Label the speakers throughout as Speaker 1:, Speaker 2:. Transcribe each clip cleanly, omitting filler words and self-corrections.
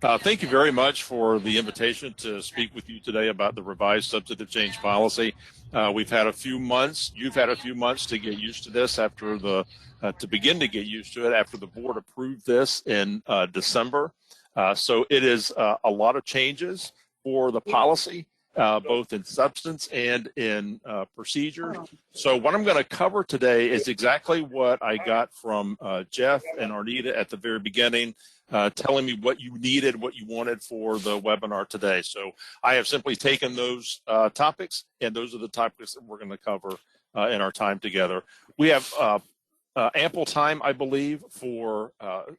Speaker 1: Thank you very much for the invitation to speak with you today about the revised substantive change policy. We've had a few months, you've had a few months to get used to this after to begin to get used to it after the board approved this in December. So it is a lot of changes for the policy, both in substance and in procedures. So what I'm going to cover today is exactly what I got from Jeff and Arnita at the very beginning, telling me what you needed, what you wanted for the webinar today. So I have simply taken those topics, and those are the topics that we're going to cover in our time together. We have ample time, I believe, for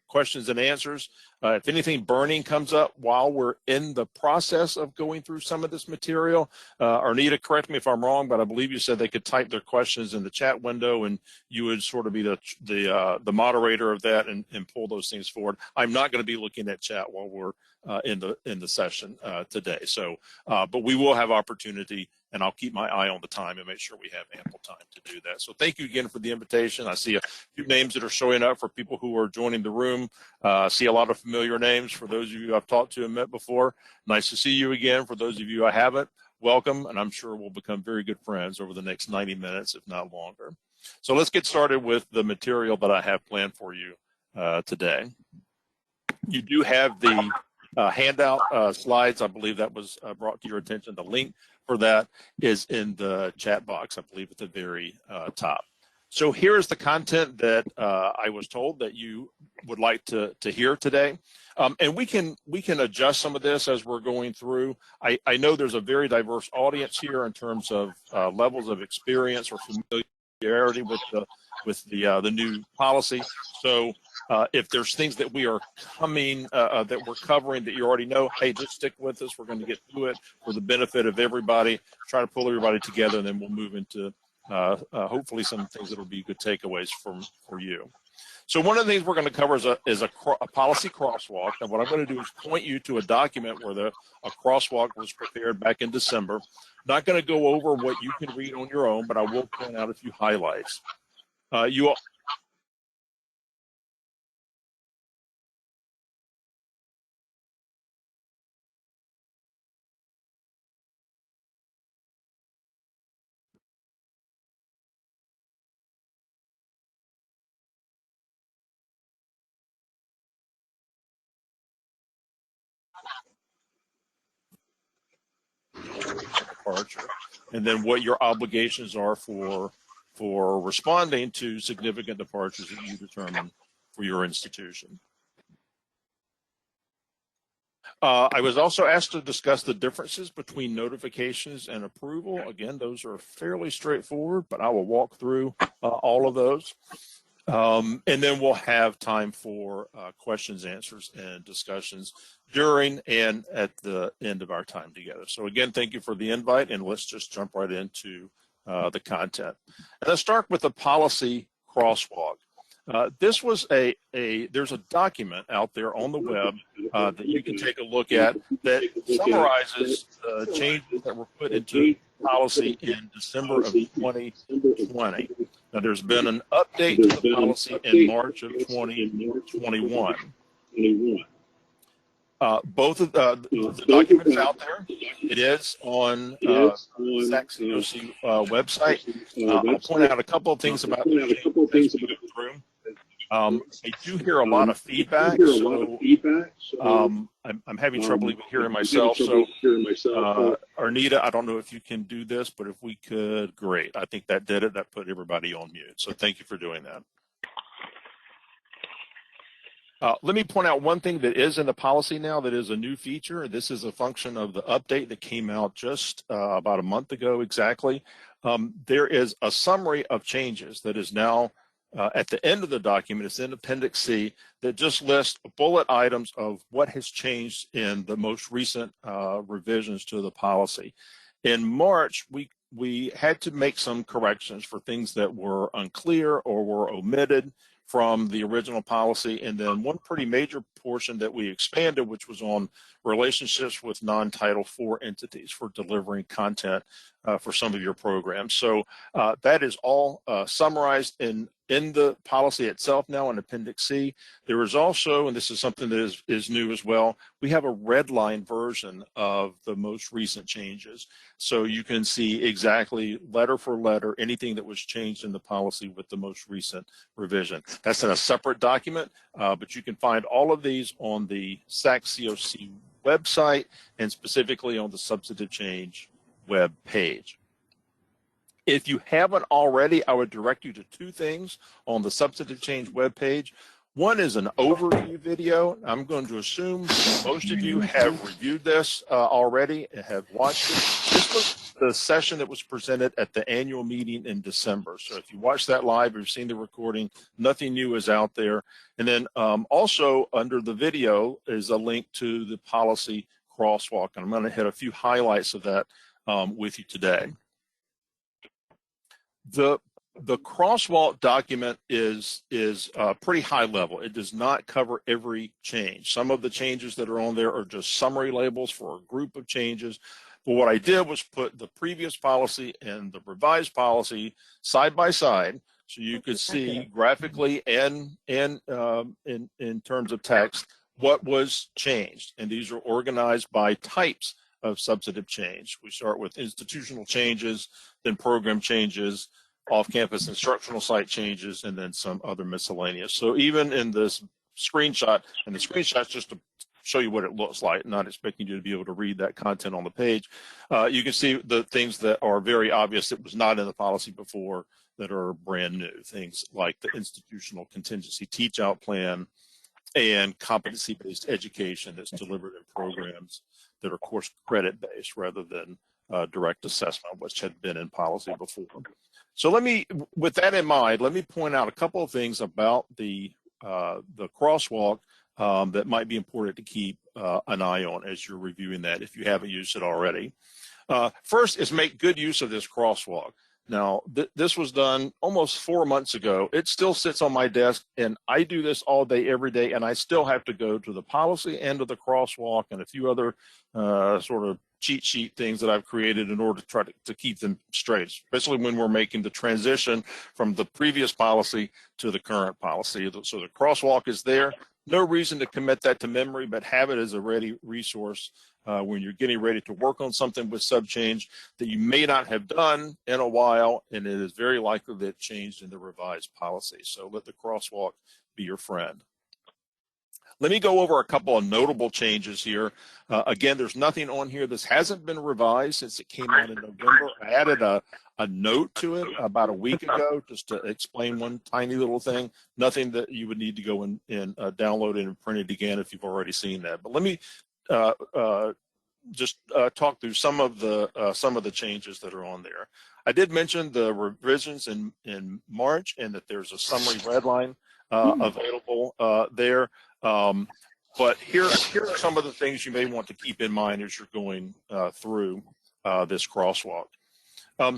Speaker 1: questions and answers. If anything burning comes up while we're in the process of going through some of this material, Arnita, correct me if I'm wrong, but I believe you said they could type their questions in the chat window and you would sort of be the moderator of that and pull those things forward. I'm not going to be looking at chat while we're in the session today. So, but we will have opportunity, and I'll keep my eye on the time and make sure we have ample time to do that. So thank you again for the invitation. I see a few names that are showing up for people who are joining the room. I see a lot of familiar names for those of you I've talked to and met before. Nice to see you again. For those of you I haven't, welcome, and I'm sure we'll become very good friends over the next 90 minutes, if not longer. So let's get started with the material that I have planned for you today. You do have the handout slides. I believe that was brought to your attention. The link for that is in the chat box, I believe, at the very top. So here's the content that I was told that you would like to hear today. And we can adjust some of this as we're going through. I know there's a very diverse audience here in terms of levels of experience or familiarity with the new policy. So if there's things that we are that we're covering that you already know, hey, just stick with us. We're going to get through it for the benefit of everybody, try to pull everybody together, and then we'll move into hopefully some things that will be good takeaways for you. So one of the things we're going to cover is a policy crosswalk. And what I'm going to do is point you to a document where a crosswalk was prepared back in December. Not going to go over what you can read on your own, but I will point out a few highlights. Departure, and then what your obligations are for responding to significant departures that you determine for your institution. I was also asked to discuss the differences between notifications and approval. Again, those are fairly straightforward, but I will walk through all of those. And then we'll have time for questions, answers, and discussions during and at the end of our time together. So again, thank you for the invite, and let's just jump right into the content. And let's start with the policy crosswalk. This was there's a document out there on the web that you can take a look at that summarizes the changes that were put into policy in December of 2020. Now, there's been an update to the policy in March of 2021. Both of the documents out there. It is on the SACCOC website. I'll point out a couple of things about the room. I do hear a lot of feedback, so I'm having trouble even hearing myself. So, Arnita, I don't know if you can do this, but if we could, great. I think that did it. That put everybody on mute. So thank you for doing that. Let me point out one thing that is in the policy now that is a new feature. This is a function of the update that came out just about a month ago exactly. There is a summary of changes that is now at the end of the document. It's in Appendix C that just lists bullet items of what has changed in the most recent revisions to the policy. In March, we had to make some corrections for things that were unclear or were omitted from the original policy, and then one pretty major portion that we expanded, which was on relationships with non-Title IV entities for delivering content for some of your programs. So that is all summarized in in the policy itself now in Appendix C. There is also, and this is something that is new as well, we have a red line version of the most recent changes. So you can see exactly letter for letter anything that was changed in the policy with the most recent revision. That's in a separate document, but you can find all of these on the SAC-COC website and specifically on the substantive change web page. If you haven't already, I would direct you to two things on the substantive change webpage. One is an overview video. I'm going to assume most of you have reviewed this already and have watched it. This was the session that was presented at the annual meeting in December. So if you watched that live or you've seen the recording, nothing new is out there. And then also under the video is a link to the policy crosswalk. And I'm going to hit a few highlights of that with you today. The crosswalk document is pretty high level. It does not cover every change. Some of the changes that are on there are just summary labels for a group of changes. But what I did was put the previous policy and the revised policy side by side, so you could see graphically and in terms of text what was changed. And these are organized by types of substantive change. We start with institutional changes, then program changes, off-campus instructional site changes, and then some other miscellaneous. So even in this screenshot, and the screenshot's just to show you what it looks like, not expecting you to be able to read that content on the page, you can see the things that are very obvious that was not in the policy before that are brand new. Things like the institutional contingency teach-out plan and competency-based education that's delivered in programs that are course credit-based rather than direct assessment, which had been in policy before. So with that in mind, let me point out a couple of things about the crosswalk that might be important to keep an eye on as you're reviewing that if you haven't used it already. First is make good use of this crosswalk. Now, this was done almost 4 months ago. It still sits on my desk, and I do this all day, every day, and I still have to go to the policy end of the crosswalk and a few other sort of cheat sheet things that I've created in order to try to keep them straight, especially when we're making the transition from the previous policy to the current policy. So the crosswalk is there. No reason to commit that to memory, but have it as a ready resource when you're getting ready to work on something with subchange that you may not have done in a while, and it is very likely that it changed in the revised policy. So let the crosswalk be your friend. Let me go over a couple of notable changes here. Again, there's nothing on here. This hasn't been revised since it came out in November. I added a note to it about a week ago just to explain one tiny little thing. Nothing that you would need to go and download it and print it again if you've already seen that. But let me just talk through some of the changes that are on there. I did mention the revisions in March and that there's a summary redline available there. But here are some of the things you may want to keep in mind as you're going through this crosswalk.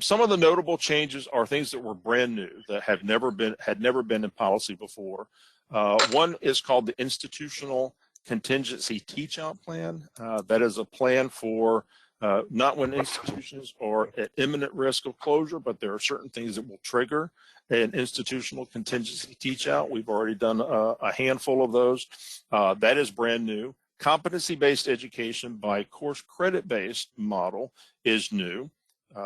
Speaker 1: Some of the notable changes are things that were brand new that had never been in policy before. One is called the institutional contingency teach-out plan. That is a plan for not when institutions are at imminent risk of closure, but there are certain things that will trigger an institutional contingency teach-out. We've already done a handful of those. That is brand new. Competency-based education by course credit-based model is new.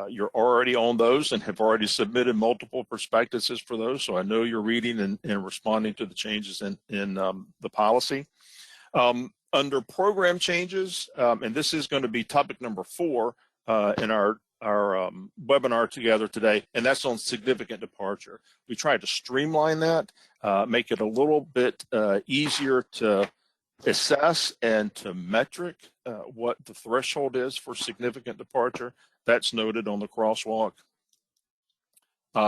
Speaker 1: You're already on those and have already submitted multiple prospectuses for those, so I know you're reading and responding to the changes in the policy. Under program changes, and this is going to be topic number 4 in our webinar together today, and that's on significant departure. We tried to streamline that, make it a little bit easier to assess and to metric what the threshold is for significant departure. That's noted on the crosswalk.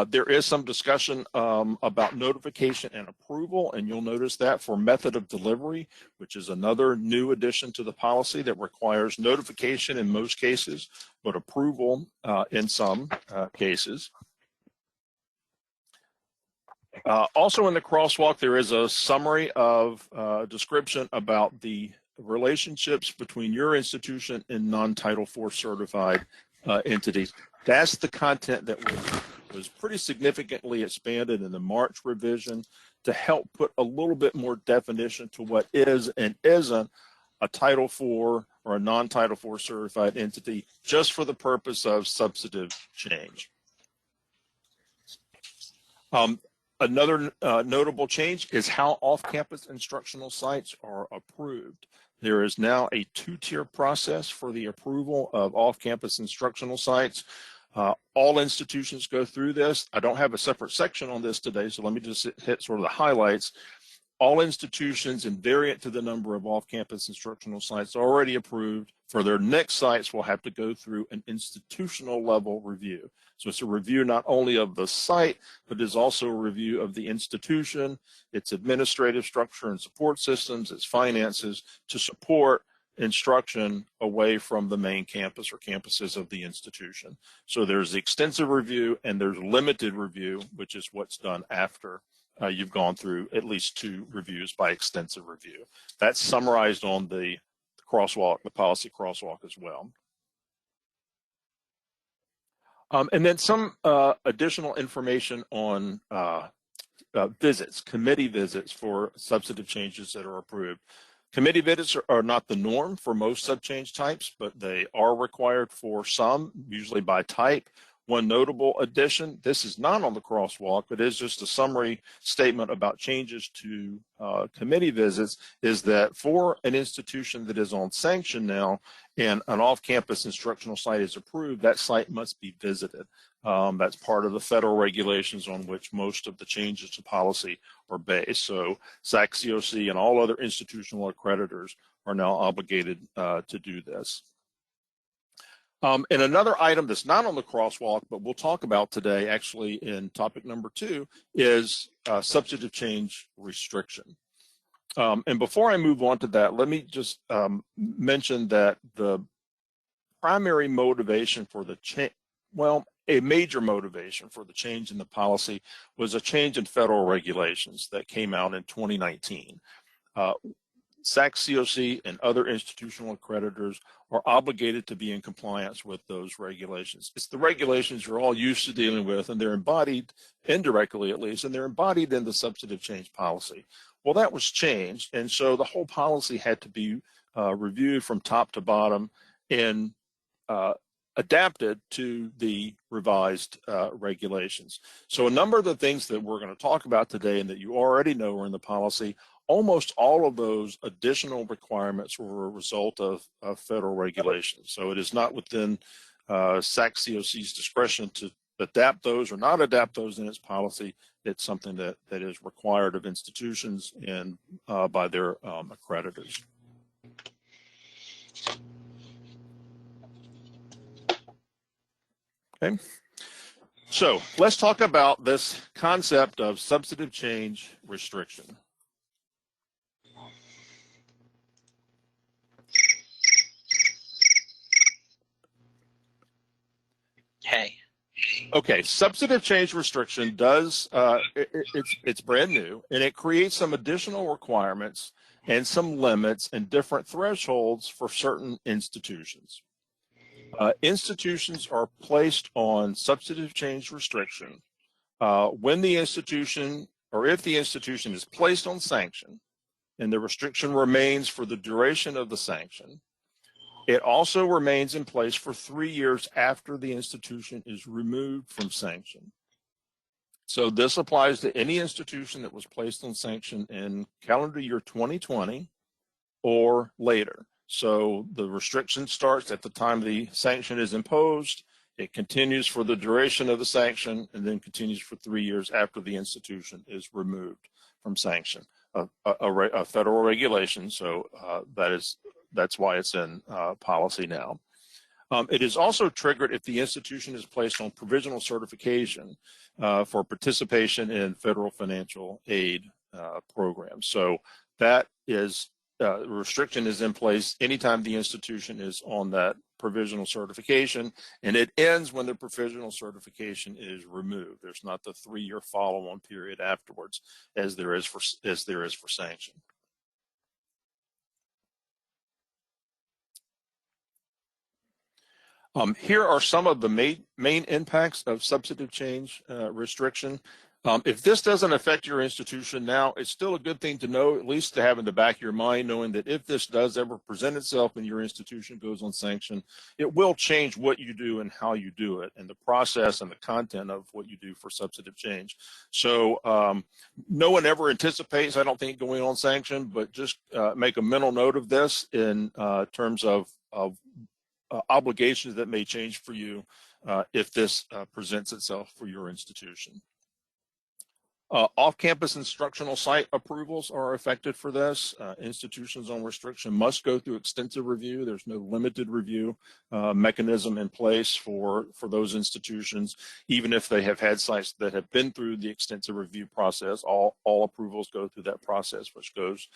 Speaker 1: There is some discussion about notification and approval, and you'll notice that for method of delivery, which is another new addition to the policy that requires notification in most cases, but approval in some cases. Also in the crosswalk, there is a summary of description about the relationships between your institution and non-Title IV certified entities. That's the content that was pretty significantly expanded in the March revision to help put a little bit more definition to what is and isn't a Title IV or a non-Title IV certified entity, just for the purpose of substantive change. Another notable change is how off-campus instructional sites are approved. There is now a two-tier process for the approval of off-campus instructional sites. All institutions go through this. I don't have a separate section on this today, so let me just hit sort of the highlights. All institutions invariant to the number of off-campus instructional sites already approved for their next sites will have to go through an institutional level review. So it's a review not only of the site, but is also a review of the institution, its administrative structure and support systems, its finances to support instruction away from the main campus or campuses of the institution. So there's extensive review and there's limited review, which is what's done after you've gone through at least 2 reviews by extensive review. That's summarized on the crosswalk, the policy crosswalk as well. And then some additional information on visits, committee visits for substantive changes that are approved. Committee visits are not the norm for most sub-change types, but they are required for some, usually by type. One notable addition, this is not on the crosswalk, but is just a summary statement about changes to committee visits, is that for an institution that is on sanction now and an off-campus instructional site is approved, that site must be visited. That's part of the federal regulations on which most of the changes to policy are based. So SAC-COC and all other institutional accreditors are now obligated to do this. And another item that's not on the crosswalk, but we'll talk about today actually in topic number 2 is substantive change restriction. And before I move on to that, let me just mention that the primary motivation for the change, well, a major motivation for the change in the policy was a change in federal regulations that came out in 2019. SAC-COC and other institutional accreditors are obligated to be in compliance with those regulations. It's the regulations you're all used to dealing with, and they're embodied, indirectly at least, and they're embodied in the substantive change policy. Well, that was changed, and so the whole policy had to be reviewed from top to bottom and adapted to the revised regulations. So a number of the things that we're going to talk about today and that you already know are in the policy, almost all of those additional requirements were a result of federal regulations. So it is not within SAC-COC's discretion to adapt those or not adapt those in its policy. It's something that is required of institutions and by their accreditors. Okay, so let's talk about this concept of substantive change restriction.
Speaker 2: Hey.
Speaker 1: Okay, substantive change restriction does, it's brand new, and it creates some additional requirements and some limits and different thresholds for certain institutions. Institutions are placed on substantive change restriction when the institution, or if the institution is placed on sanction and the restriction remains for the duration of the sanction. It also remains in place for 3 years after the institution is removed from sanction. So this applies to any institution that was placed on sanction in calendar year 2020 or later. So the restriction starts at the time the sanction is imposed, it continues for the duration of the sanction, and then continues for 3 years after the institution is removed from sanction. A federal regulation, so that's why it's in policy now. It is also triggered if the institution is placed on provisional certification for participation in federal financial aid programs. So that is, restriction is in place anytime the institution is on that provisional certification, and it ends when the provisional certification is removed. There's not the 3-year follow-on period afterwards as there is for sanction. Here are some of the main impacts of substantive change restriction. If this doesn't affect your institution now, it's still a good thing to know, at least to have in the back of your mind, knowing that if this does ever present itself and your institution goes on sanction, it will change what you do and how you do it, and the process and the content of what you do for substantive change. So no one ever anticipates, I don't think, going on sanction, but just make a mental note of this in terms of obligations that may change for you if this presents itself for your institution. Off-campus instructional site approvals are affected for this. Institutions on restriction must go through extensive review. There's no limited review mechanism in place for those institutions. Even if they have had sites that have been through the extensive review process, all approvals go through that process, which goes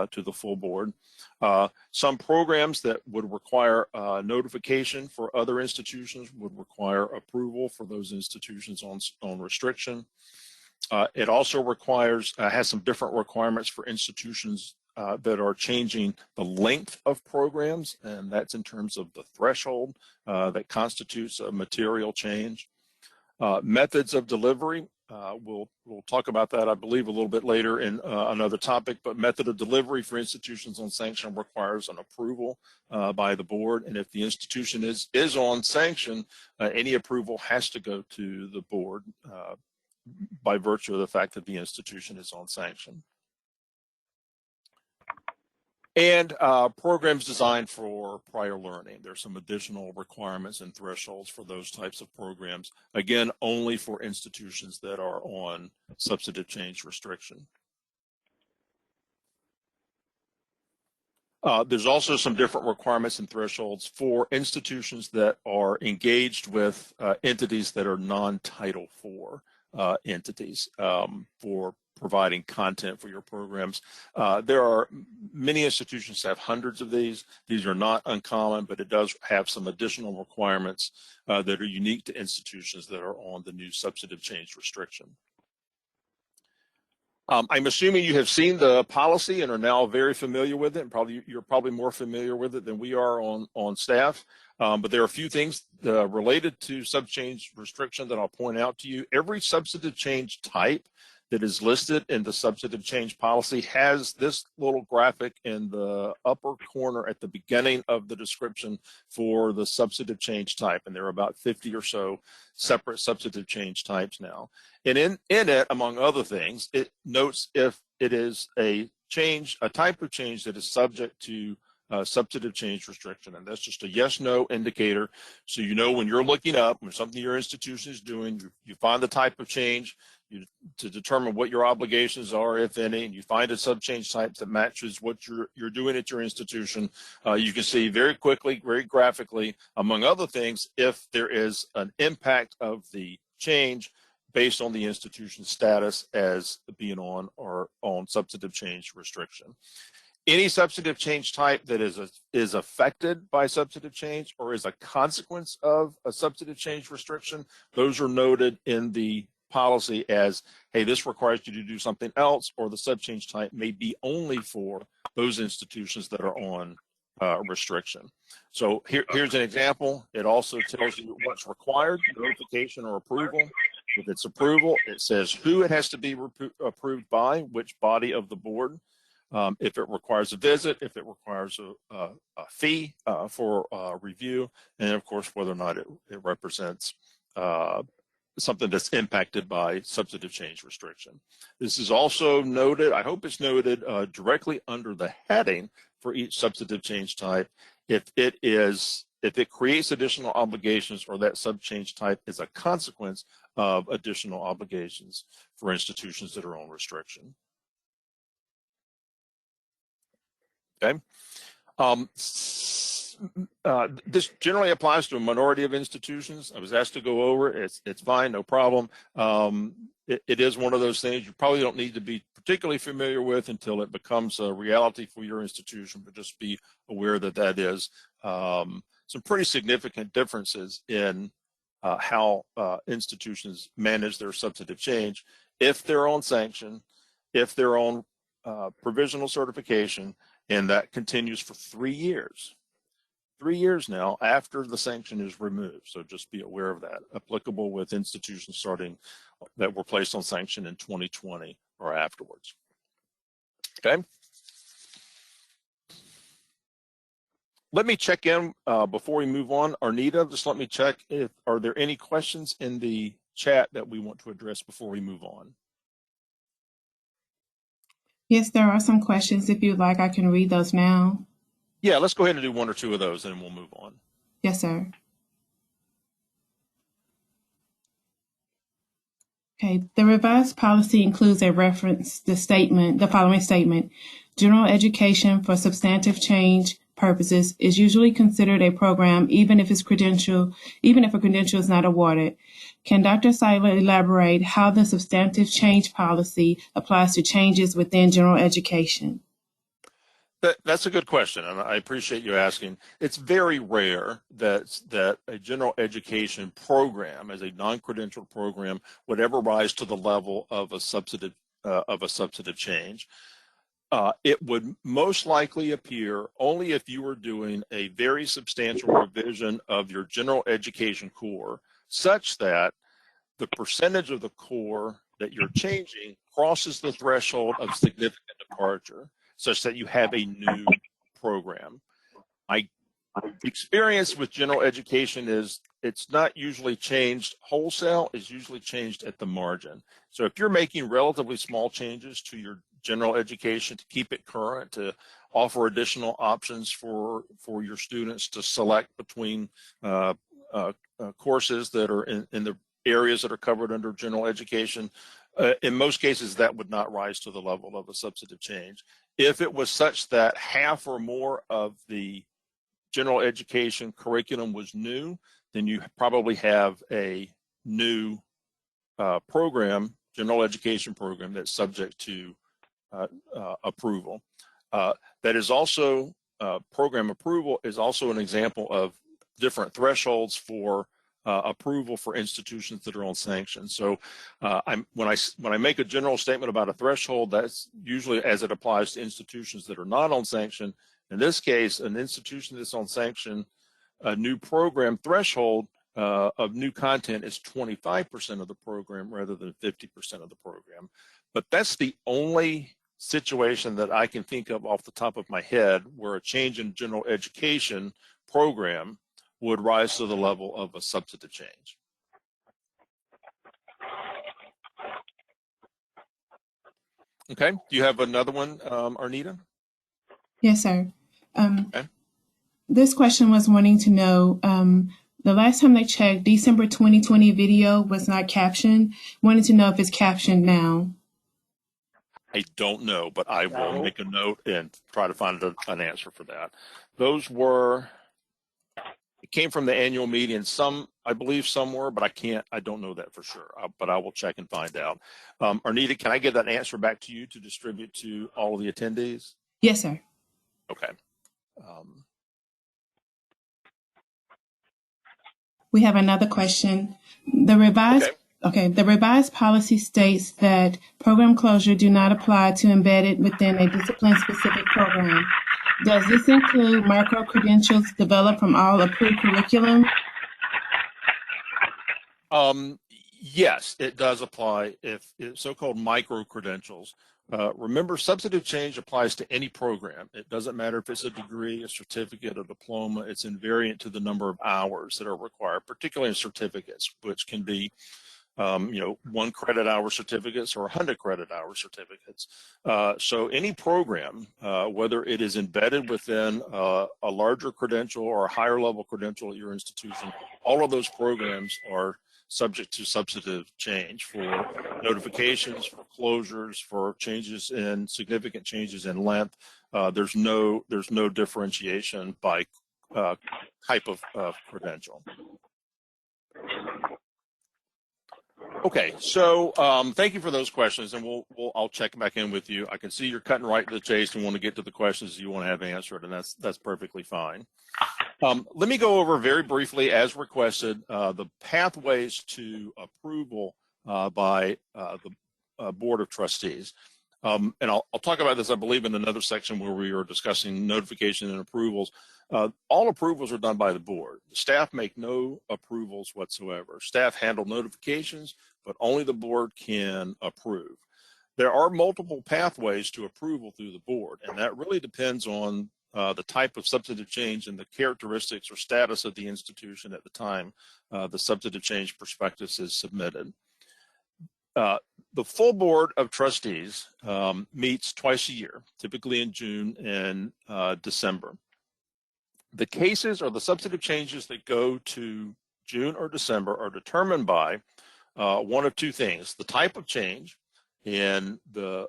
Speaker 1: to the full board. Some programs that would require notification for other institutions would require approval for those institutions on restriction. It also requires, has some different requirements for institutions that are changing the length of programs, and that's in terms of the threshold that constitutes a material change. Methods of delivery, we'll talk about that, I believe, a little bit later in another topic, but method of delivery for institutions on sanction requires an approval by the board, and if the institution is on sanction, any approval has to go to the board by virtue of the fact that the institution is on sanction. And programs designed for prior learning. There's some additional requirements and thresholds for those types of programs. Again, only for institutions that are on substantive change restriction. There's also some different requirements and thresholds for institutions that are engaged with entities that are non-Title IV entities for providing content for your programs. There are many institutions that have hundreds of these. These are not uncommon, but it does have some additional requirements that are unique to institutions that are on the new substantive change restriction. I'm assuming you have seen the policy and are now very familiar with it. And you're probably more familiar with it than we are on staff. But there are a few things related to sub-change restriction that I'll point out to you. Every substantive change type that is listed in the substantive change policy has this little graphic in the upper corner at the beginning of the description for the substantive change type, and there are about 50 or so separate substantive change types now. And in it, among other things, it notes if it is a type of change that is subject to substantive change restriction, and that's just a yes/no indicator. So you know when you're looking up, when something your institution is doing, you find the type of change to determine what your obligations are, if any, and you find a sub-change type that matches what you're doing at your institution. You can see very quickly, very graphically, among other things, if there is an impact of the change based on the institution's status as being on or on substantive change restriction. Any substantive change type that is affected by substantive change or is a consequence of a substantive change restriction, those are noted in the policy as, hey, this requires you to do something else, or the sub-change type may be only for those institutions that are on restriction. So here's an example. It also tells you what's required, notification or approval. If it's approval, it says who it has to be approved by, which body of the board. If it requires a visit, if it requires a fee for review, and of course, whether or not it represents something that's impacted by substantive change restriction. This is also noted, I hope it's noted directly under the heading for each substantive change type, if it creates additional obligations or that sub-change type is a consequence of additional obligations for institutions that are on restriction. Okay. This generally applies to a minority of institutions. I was asked to go over it. It's fine, no problem. It is one of those things you probably don't need to be particularly familiar with until it becomes a reality for your institution, but just be aware that that is some pretty significant differences in how institutions manage their substantive change if they're on sanction, if they're on provisional certification, and that continues for 3 years. 3 years now after the sanction is removed. So just be aware of that. Applicable with institutions starting that were placed on sanction in 2020 or afterwards. Okay. Let me check in before we move on. Arnita, just let me check if are there any questions in the chat that we want to address before we move on.
Speaker 2: Yes, there are some questions. If you'd like, I can read those now.
Speaker 1: Yeah, let's go ahead and do one or two of those and we'll move on.
Speaker 2: Yes, sir. Okay, the revised policy includes a reference to the following statement. General education for substantive change purposes is usually considered a program even if a credential is not awarded. Can Dr. Sightler elaborate how the substantive change policy applies to changes within general education?
Speaker 1: That's a good question, and I appreciate you asking. It's very rare that a general education program, as a non-credentialed program, would ever rise to the level of a substantive change. It would most likely appear only if you were doing a very substantial revision of your general education core, such that the percentage of the core that you're changing crosses the threshold of significant departure, such that you have a new program. My experience with general education is it's not usually changed wholesale, it's usually changed at the margin. So if you're making relatively small changes to your general education to keep it current, to offer additional options for your students to select between courses that are in the areas that are covered under general education, in most cases that would not rise to the level of a substantive change. If it was such that half or more of the general education curriculum was new, then you probably have a new program, general education program, that's subject to approval. That is also, program approval is also an example of different thresholds for approval for institutions that are on sanction. So when I make a general statement about a threshold, that's usually as it applies to institutions that are not on sanction. In this case, an institution that's on sanction, a new program threshold of new content is 25% of the program rather than 50% of the program. But that's the only situation that I can think of off the top of my head where a change in general education program would rise to the level of a substantive change. Okay, do you have another one, Arnita?
Speaker 2: Yes, sir.
Speaker 1: Okay.
Speaker 2: This question was wanting to know, the last time they checked, December 2020 video was not captioned. Wanted to know if it's captioned now.
Speaker 1: I don't know, but I will make a note and try to find an answer for that. Those were, it came from the annual meeting. Some, I believe some were, but I don't know that for sure, but I will check and find out. Arnita, can I get that answer back to you to distribute to all of the attendees?
Speaker 2: Yes, sir.
Speaker 1: Okay.
Speaker 2: We have another question. The revised policy states that program closure do not apply to embedded within a discipline-specific program. Does this include micro-credentials developed from all approved curriculum?
Speaker 1: Yes, it does apply if so-called micro-credentials. Remember, substantive change applies to any program. It doesn't matter if it's a degree, a certificate, a diploma. It's invariant to the number of hours that are required, particularly in certificates, which can be 1 credit hour certificates or 100 credit hour certificates. So any program, whether it is embedded within a larger credential or a higher level credential at your institution, all of those programs are subject to substantive change for notifications, for closures, for changes in significant changes in length. There's no differentiation by type of credential. Okay, so thank you for those questions, and I'll check back in with you. I can see you're cutting right to the chase and want to get to the questions you want to have answered, and that's perfectly fine. Let me go over very briefly, as requested, the pathways to approval by the Board of Trustees. And I'll talk about this, I believe, in another section where we are discussing notification and approvals. All approvals are done by the board. The staff make no approvals whatsoever. Staff handle notifications, but only the board can approve. There are multiple pathways to approval through the board, and that really depends on the type of substantive change and the characteristics or status of the institution at the time the substantive change prospectus is submitted. The full board of trustees meets twice a year, typically in June and December. The cases or the substantive changes that go to June or December are determined by one of two things: the type of change, and the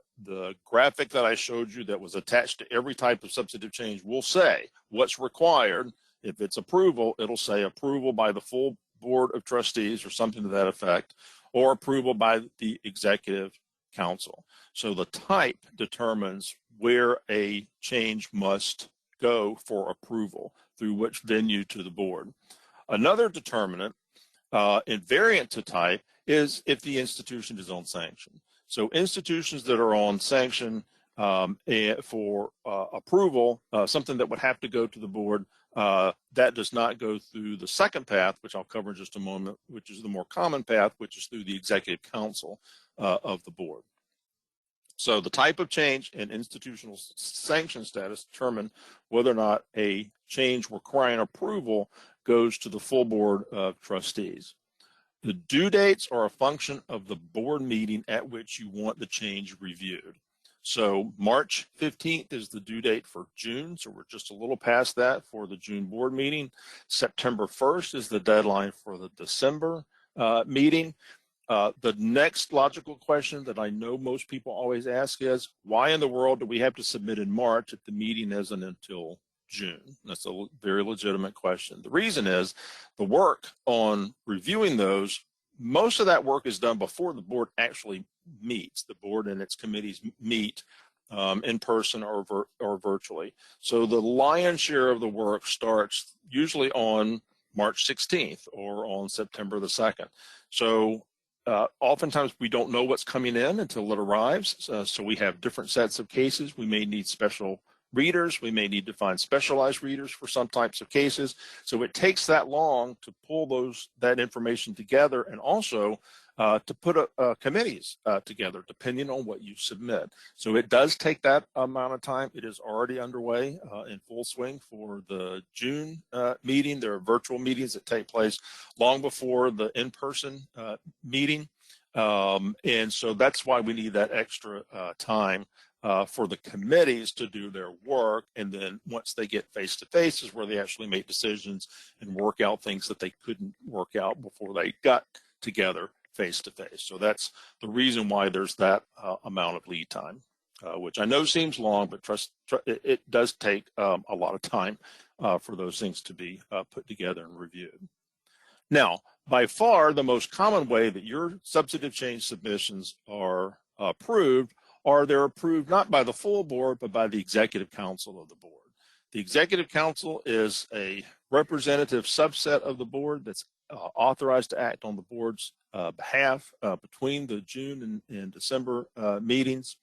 Speaker 1: graphic that I showed you that was attached to every type of substantive change will say what's required. If it's approval, it'll say approval by the full board of trustees or something to that effect, or approval by the executive council. So the type determines where a change must go for approval, through which venue to the board. Another determinant invariant to type is if the institution is on sanction. So institutions that are on sanction for approval, something that would have to go to the board, that does not go through the second path, which I'll cover in just a moment, which is the more common path, which is through the executive council of the board. So the type of change and institutional sanction status determine whether or not a change requiring approval goes to the full board of trustees. The due dates are a function of the board meeting at which you want the change reviewed. So March 15th is the due date for June, so we're just a little past that for the June board meeting. September 1st is the deadline for the December meeting. The next logical question that I know most people always ask is, why in the world do we have to submit in March if the meeting isn't until June? That's a very legitimate question. The reason is the work on reviewing those, most of that work is done before the board actually meets. The board and its committees meet in person or virtually. So the lion's share of the work starts usually on March 16th or on September the 2nd. So oftentimes we don't know what's coming in until it arrives. So we have different sets of cases. We may need special readers. We may need to find specialized readers for some types of cases. So it takes that long to pull that information together, and also to put committees together, depending on what you submit. So it does take that amount of time. It is already underway in full swing for the June meeting. There are virtual meetings that take place long before the in-person meeting. And so that's why we need that extra time for the committees to do their work. And then once they get face-to-face is where they actually make decisions and work out things that they couldn't work out before they got together face-to-face. So that's the reason why there's that amount of lead time, which I know seems long, but it does take a lot of time for those things to be put together and reviewed. Now, by far, the most common way that your substantive change submissions are approved are they're approved not by the full board, but by the executive council of the board. The executive council is a representative subset of the board that's authorized to act on the board's behalf between the June and December meetings.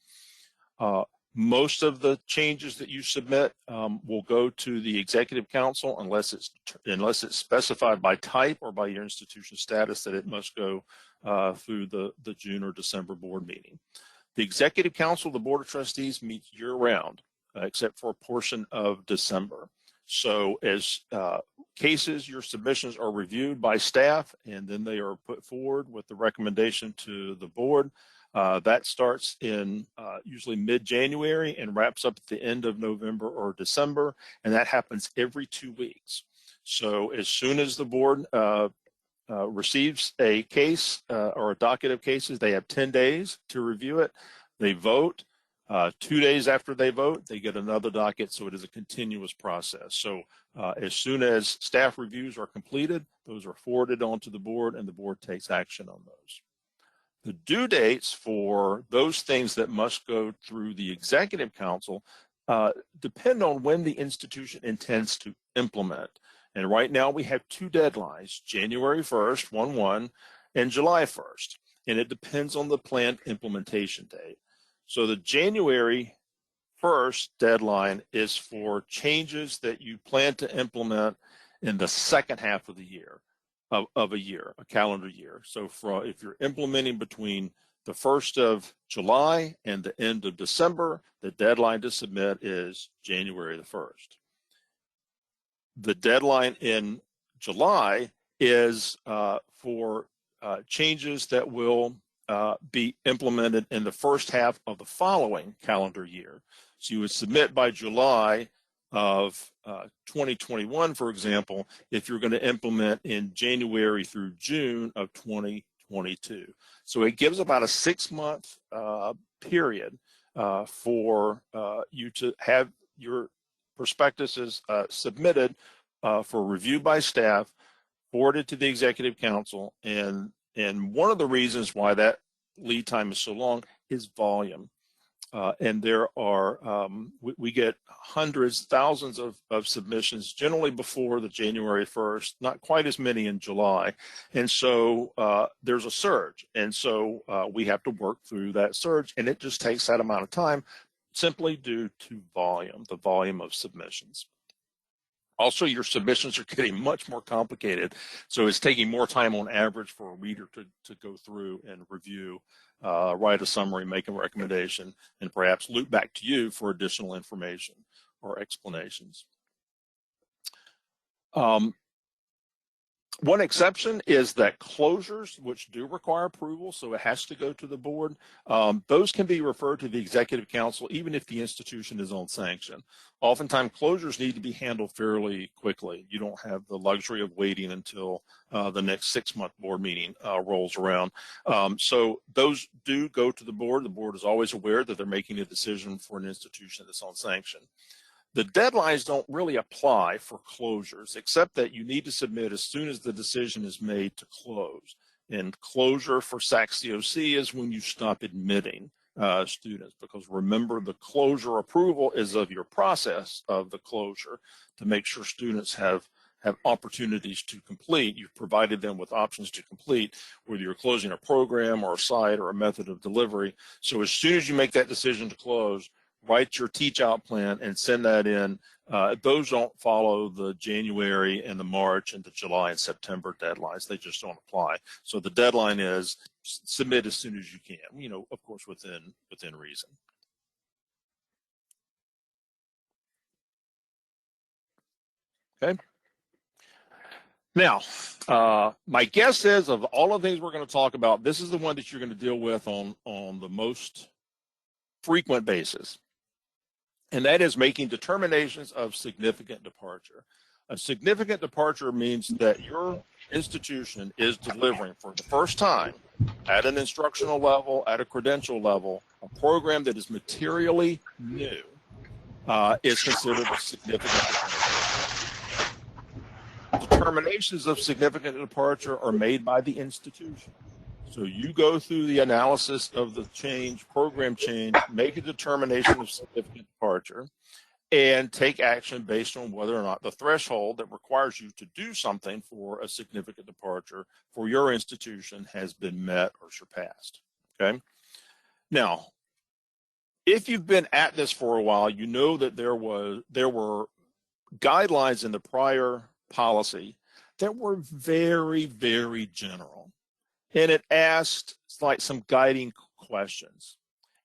Speaker 1: Most of the changes that you submit will go to the executive council unless it's specified by type or by your institution status that it must go through the June or December board meeting. The executive council of the board of trustees meets year-round, except for a portion of December. So as cases, your submissions are reviewed by staff, and then they are put forward with the recommendation to the board. That starts in usually mid-January and wraps up at the end of November or December, and that happens every 2 weeks. So as soon as the board receives a case or a docket of cases, they have 10 days to review it. They vote. 2 days after they vote, they get another docket, so it is a continuous process. So as soon as staff reviews are completed, those are forwarded onto the board, and the board takes action on those. The due dates for those things that must go through the executive council depend on when the institution intends to implement. And right now we have two deadlines, January 1st, 1/1, and July 1st. And it depends on the planned implementation date. So the January 1st deadline is for changes that you plan to implement in the second half of the year, of a year, a calendar year. So if you're implementing between the 1st of July and the end of December, the deadline to submit is January the 1st. The deadline in July is for changes that will be implemented in the first half of the following calendar year. So you would submit by July of 2021, for example, if you're going to implement in January through June of 2022. So it gives about a 6-month period for you to have your prospectuses submitted for review by staff, forwarded to the Executive Council, and one of the reasons why that lead time is so long is volume. And there are, we get hundreds, thousands of submissions generally before the January 1st, not quite as many in July. And so there's a surge. And so we have to work through that surge, and it just takes that amount of time simply due to volume, the volume of submissions. Also, your submissions are getting much more complicated, so it's taking more time on average for a reader to go through and review, write a summary, make a recommendation, and perhaps loop back to you for additional information or explanations. One exception is that closures, which do require approval, so it has to go to the board, those can be referred to the Executive Council even if the institution is on sanction. Oftentimes, closures need to be handled fairly quickly. You don't have the luxury of waiting until the next 6-month board meeting rolls around. So those do go to the board. The board is always aware that they're making a decision for an institution that's on sanction. The deadlines don't really apply for closures, except that you need to submit as soon as the decision is made to close. And closure for SACS-COC is when you stop admitting students, because remember, the closure approval is of your process of the closure to make sure students have opportunities to complete. You've provided them with options to complete, whether you're closing a program or a site or a method of delivery. So as soon as you make that decision to close, write your teach-out plan and send that in. Those don't follow the January and the March and the July and September deadlines. They just don't apply. So the deadline is submit as soon as you can, you know, of course, within reason. Okay. Now, my guess is of all of the things we're going to talk about, this is the one that you're going to deal with on the most frequent basis. And that is making determinations of significant departure. A significant departure means that your institution is delivering for the first time at an instructional level, at a credential level, a program that is materially new is considered a significant departure. Determinations of significant departure are made by the institution. So you go through the analysis of the change, program change, make a determination of significant departure, and take action based on whether or not the threshold that requires you to do something for a significant departure for your institution has been met or surpassed. Okay. Now, if you've been at this for a while, you know that there were guidelines in the prior policy that were very, very general. And it asked like some guiding questions.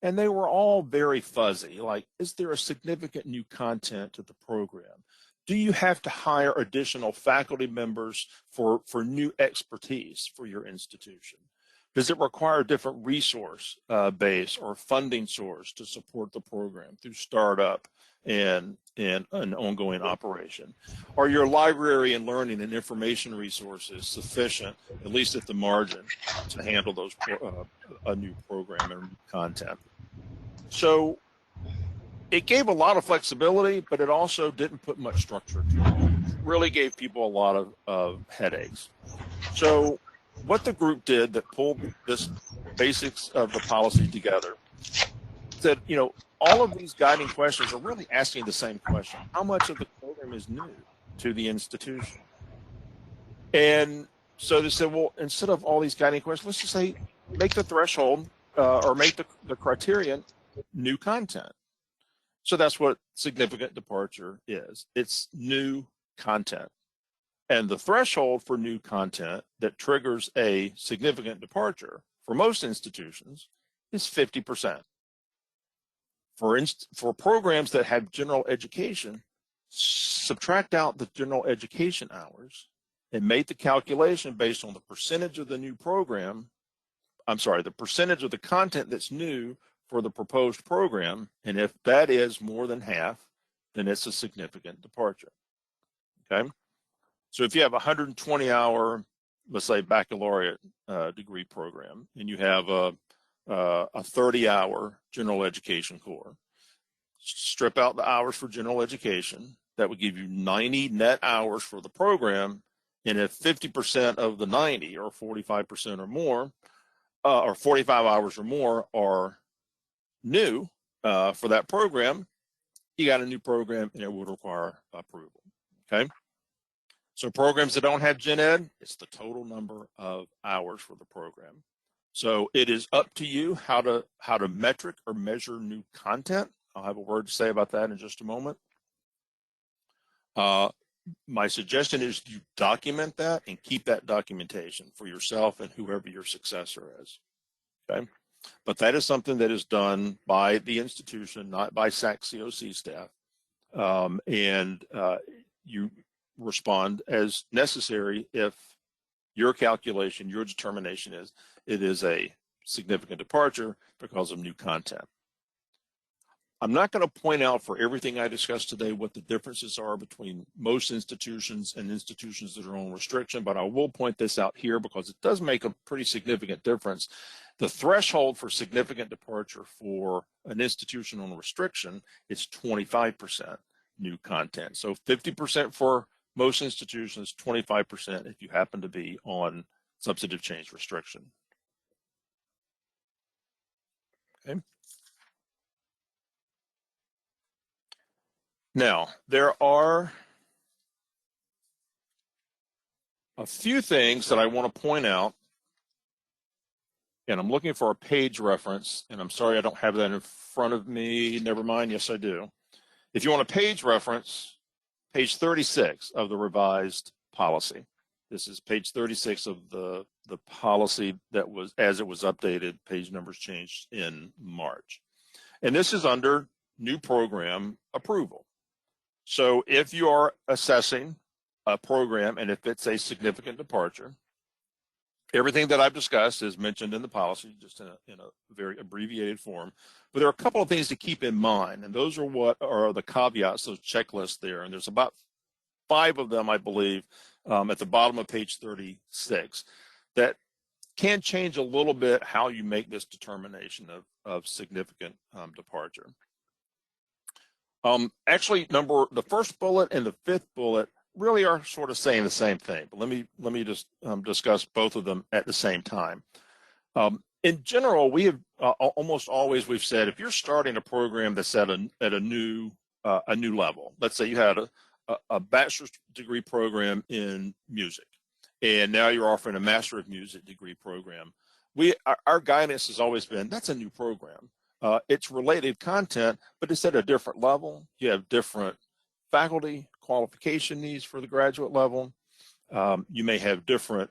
Speaker 1: And they were all very fuzzy, like, is there a significant new content to the program? Do you have to hire additional faculty members for new expertise for your institution? Does it require a different resource base or funding source to support the program through startup and an ongoing operation? Are your library and learning and information resources sufficient, at least at the margin, to handle those a new program and content? So it gave a lot of flexibility, but it also didn't put much structure to it. It really gave people a lot of headaches. So what the group did that pulled this basics of the policy together said, you know, all of these guiding questions are really asking the same question. How much of the program is new to the institution? And so they said, well, instead of all these guiding questions, let's just say make the threshold or make the criterion new content. So that's what significant departure is. It's new content. And the threshold for new content that triggers a significant departure for most institutions is 50%. For programs that have general education, subtract out the general education hours and make the calculation based on the percentage of the new program, the percentage of the content that's new for the proposed program. And if that is more than half, then it's a significant departure. Okay. So if you have a 120-hour, let's say, baccalaureate degree program, and you have a 30-hour general education core, strip out the hours for general education, that would give you 90 net hours for the program. And if 50% of the 90 or 45% or more, or 45 hours or more are new for that program, you got a new program and it would require approval. Okay. So programs that don't have gen ed, it's the total number of hours for the program. So it is up to you how to metric or measure new content. I'll have a word to say about that in just a moment. My suggestion is you document that and keep that documentation for yourself and whoever your successor is. Okay. But that is something that is done by the institution, not by SAC COC staff. And you respond as necessary if your calculation, your determination is it is a significant departure because of new content. I'm not going to point out for everything I discussed today what the differences are between most institutions and institutions that are on restriction, but I will point this out here because it does make a pretty significant difference. The threshold for significant departure for an institution on restriction is 25% new content. So 50% for most institutions, 25% if you happen to be on substantive change restriction. Okay. Now, there are a few things that I want to point out, and I'm looking for a page reference, and I'm sorry I don't have that in front of me. Never mind, yes I do. If you want a page reference, page 36 of the revised policy. This is page 36 of the policy that was, as it was updated, page numbers changed in March. And this is under new program approval. So if you are assessing a program and if it's a significant departure, everything that I've discussed is mentioned in the policy, just in a very abbreviated form. But there are a couple of things to keep in mind, and those are what are the caveats, those checklists there. And there's about 5 of them, I believe, at the bottom of page 36 that can change a little bit how you make this determination of significant departure. Actually, the first bullet and the 5th bullet really are sort of saying the same thing, but let me just discuss both of them at the same time. In general, we have almost always we've said if you're starting a program that's at a new level, let's say you had a bachelor's degree program in music, and now you're offering a master of music degree program. Our guidance has always been that's a new program. It's related content, but it's at a different level. You have different faculty qualification needs for the graduate level. You may have different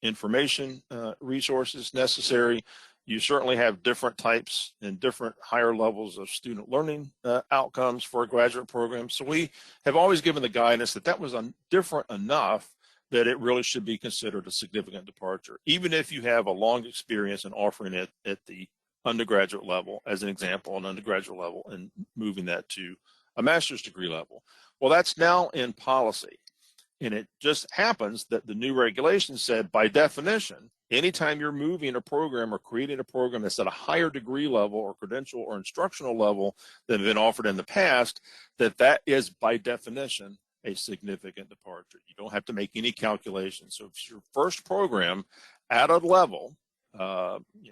Speaker 1: information resources necessary. You certainly have different types and different higher levels of student learning outcomes for a graduate program. So we have always given the guidance that that was different enough that it really should be considered a significant departure, even if you have a long experience in offering it at the undergraduate level, as an example, an undergraduate level, and moving that to a master's degree level. Well, that's now in policy. And it just happens that the new regulation said, by definition, anytime you're moving a program or creating a program that's at a higher degree level or credential or instructional level than been offered in the past, that is by definition a significant departure. You don't have to make any calculations. So if it's your first program at a level,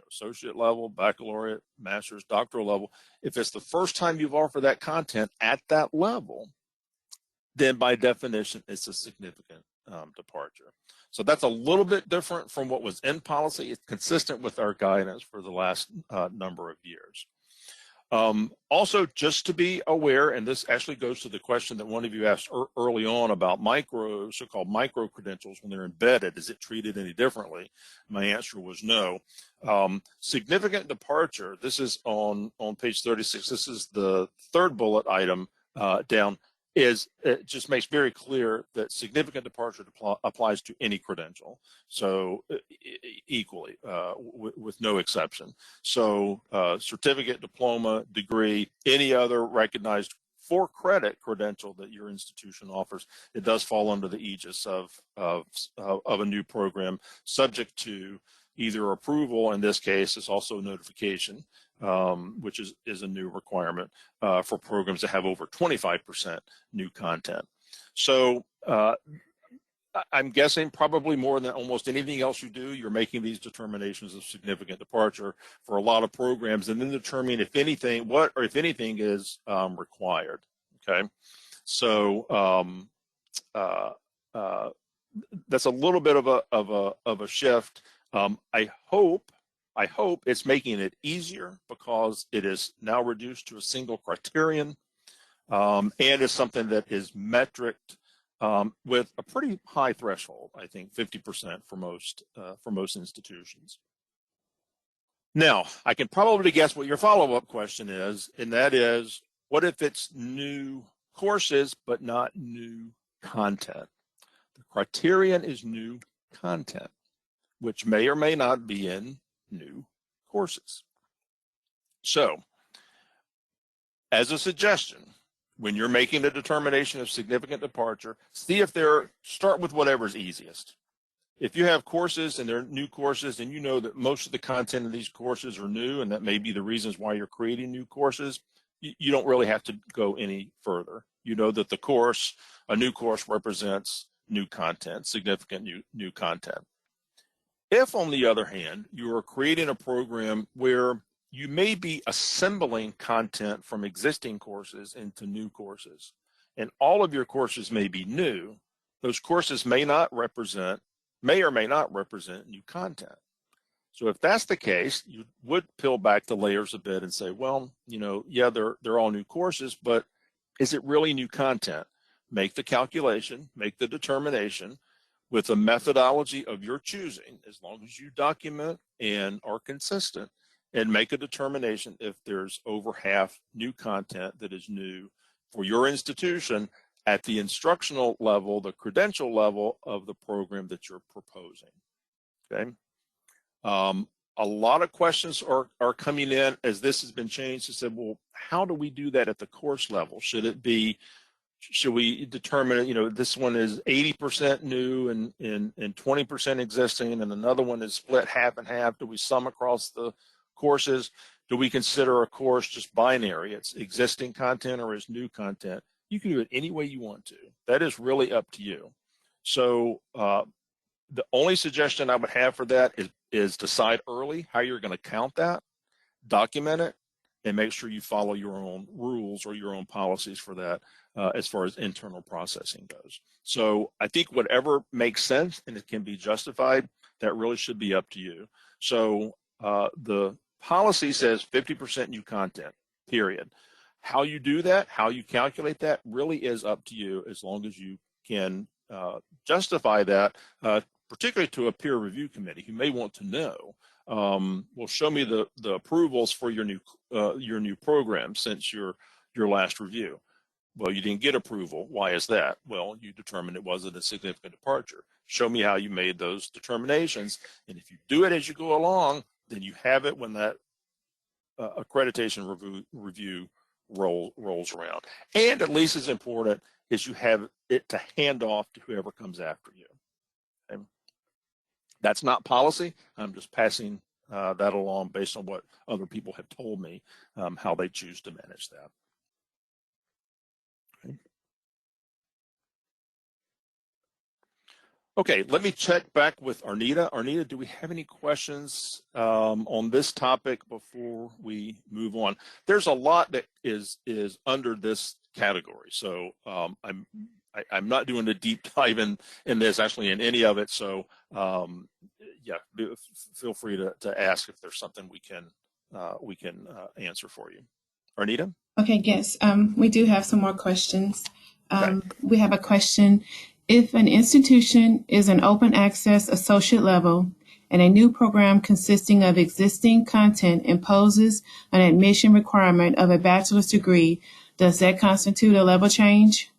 Speaker 1: associate level, baccalaureate, master's, doctoral level, if it's the first time you've offered that content at that level, then by definition, it's a significant departure. So that's a little bit different from what was in policy. It's consistent with our guidance for the last number of years. Also, just to be aware, and this actually goes to the question that one of you asked early on about so-called micro credentials when they're embedded, is it treated any differently? My answer was no. Significant departure, this is on page 36, this is the third bullet item down, it just makes very clear that significant departure applies to any credential, so equally, with no exception. So certificate, diploma, degree, any other recognized for-credit credential that your institution offers, it does fall under the aegis of a new program, subject to either approval, in this case, is also notification, which is a new requirement for programs that have over 25% new content. So I'm guessing probably more than almost anything else you do, you're making these determinations of significant departure for a lot of programs, and then determining if anything, what or if anything is required. Okay, so that's a little bit of a shift. I hope it's making it easier because it is now reduced to a single criterion, and is something that is metriced with a pretty high threshold. I think 50% for most institutions. Now, I can probably guess what your follow-up question is, and that is, what if it's new courses but not new content? The criterion is new content, which may or may not be in new courses. So, as a suggestion, when you're making a determination of significant departure, start with whatever's easiest. If you have courses and they're new courses, and you know that most of the content of these courses are new, and that may be the reasons why you're creating new courses, you don't really have to go any further. You know that a new course represents new content, significant new content. If, on the other hand, you are creating a program where you may be assembling content from existing courses into new courses, and all of your courses may be new, those courses may or may not represent new content. So if that's the case, you would peel back the layers a bit and say, well, yeah, they're all new courses, but is it really new content? Make the calculation, make the determination with a methodology of your choosing, as long as you document and are consistent, and make a determination if there's over half new content that is new for your institution at the instructional level, the credential level of the program that you're proposing. Okay. A lot of questions are coming in as this has been changed. They said, well, how do we do that at the course level? Should we determine, this one is 80% new and 20% existing, and another one is split half and half? Do we sum across the courses? Do we consider a course just binary? It's existing content or is new content? You can do it any way you want to. That is really up to you. So the only suggestion I would have for that is decide early how you're going to count that, document it, and make sure you follow your own rules or your own policies for that as far as internal processing goes. So I think whatever makes sense and it can be justified, that really should be up to you. So the policy says 50% new content, period. How you do that, how you calculate that, really is up to you, as long as you can justify that, particularly to a peer review committee who may want to know, well, show me the approvals for your new program since your last review. Well, you didn't get approval. Why is that? Well, you determined it wasn't a significant departure. Show me how you made those determinations. And if you do it as you go along, then you have it when that accreditation review rolls around. And at least as important is you have it to hand off to whoever comes after you. Okay? That's not policy. I'm just passing that along based on what other people have told me, how they choose to manage that. Okay, let me check back with Arnita. Arnita, do we have any questions on this topic before we move on? There's a lot that is under this category, so I'm not doing a deep dive in this, actually, in any of it. So yeah, feel free to ask if there's something we can answer for you. Arnita?
Speaker 2: Okay, yes, we do have some more questions.
Speaker 1: Okay.
Speaker 2: We have a question. If an institution is an open access associate level and a new program consisting of existing content imposes an admission requirement of a bachelor's degree, does that constitute a level change?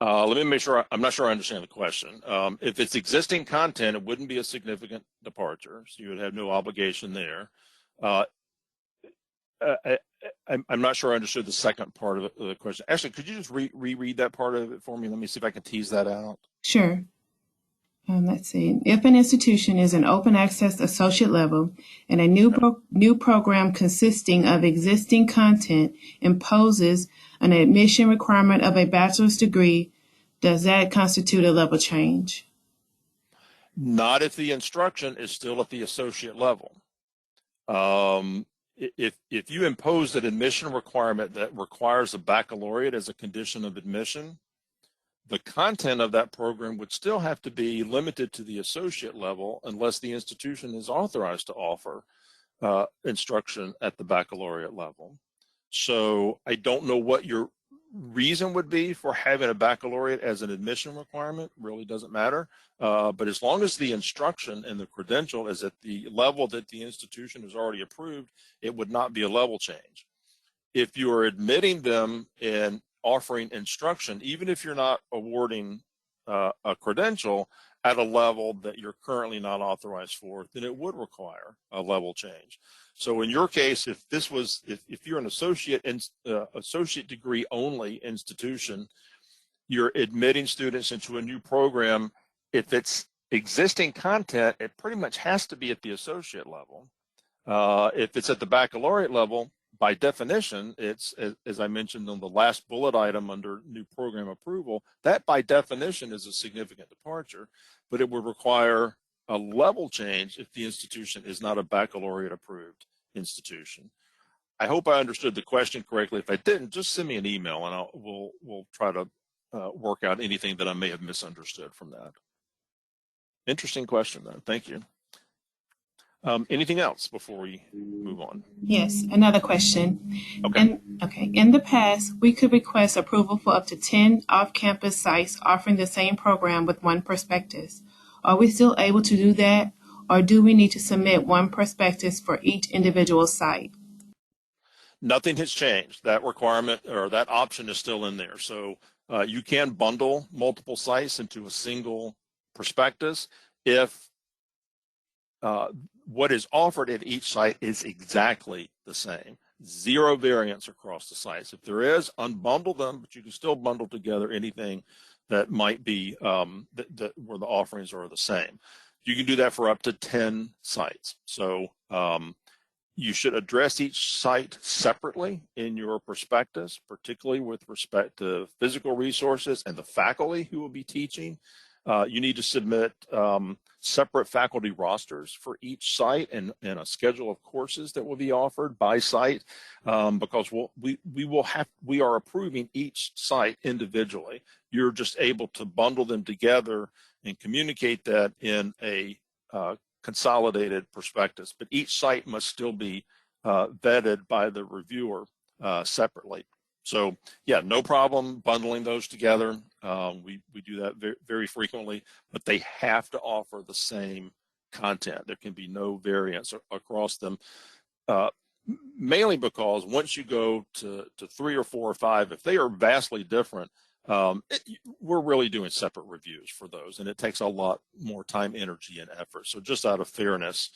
Speaker 1: Let me make sure. I'm not sure I understand the question. If it's existing content, it wouldn't be a significant departure, so you would have no obligation there. Uh, I, I'm not sure I understood the second part of the question. Actually, could you just reread that part of it for me? Let me see if I can tease that out.
Speaker 2: Sure. Let's see. If an institution is an open access associate level and a new program consisting of existing content imposes an admission requirement of a bachelor's degree, does that constitute a level change?
Speaker 1: Not if the instruction is still at the associate level. If you impose an admission requirement that requires a baccalaureate as a condition of admission, the content of that program would still have to be limited to the associate level unless the institution is authorized to offer instruction at the baccalaureate level. So I don't know what your reason would be for having a baccalaureate as an admission requirement. Really doesn't matter. But as long as the instruction and the credential is at the level that the institution has already approved, it would not be a level change. If you are admitting them and offering instruction, even if you're not awarding a credential at a level that you're currently not authorized for, then it would require a level change. So in your case, if this was, if you're an associate degree only institution, you're admitting students into a new program. If it's existing content, it pretty much has to be at the associate level. If it's at the baccalaureate level, by definition, it's, as I mentioned on the last bullet item under new program approval, that by definition is a significant departure, but it would require a level change if the institution is not a baccalaureate approved institution. I hope I understood the question correctly. If I didn't, just send me an email and we'll try to work out anything that I may have misunderstood from that. Interesting question, though. Thank you. Anything else before we move on?
Speaker 2: Yes, another question.
Speaker 1: Okay.
Speaker 2: In the past, we could request approval for up to 10 off-campus sites offering the same program with one prospectus. Are we still able to do that, or do we need to submit one prospectus for each individual site?
Speaker 1: Nothing has changed. That requirement or that option is still in there. So you can bundle multiple sites into a single prospectus if what is offered at each site is exactly the same. Zero variance across the sites. If there is, unbundle them, but you can still bundle together anything that might be where the offerings are the same. You can do that for up to 10 sites. So you should address each site separately in your prospectus, particularly with respect to physical resources and the faculty who will be teaching. You need to submit separate faculty rosters for each site and a schedule of courses that will be offered by site because we are approving each site individually. You're just able to bundle them together and communicate that in a consolidated prospectus, but each site must still be vetted by the reviewer separately. So yeah, no problem bundling those together. We do that very, very frequently, but they have to offer the same content. There can be no variance across them, mainly because once you go to 3 or 4 or 5, if they are vastly different, we're really doing separate reviews for those, and it takes a lot more time, energy, and effort. So just out of fairness,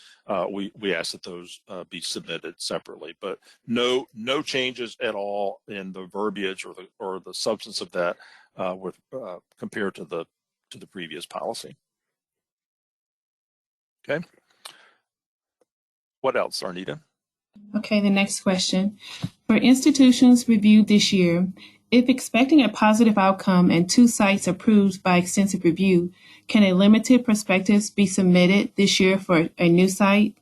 Speaker 1: we ask that those be submitted separately, but no changes at all in the verbiage or the substance of that compared to the previous policy. Okay. What else, Arnita?
Speaker 2: Okay, the next question. For institutions reviewed this year, if expecting a positive outcome and 2 sites approved by extensive review, can a limited prospectus be submitted this year for a new site?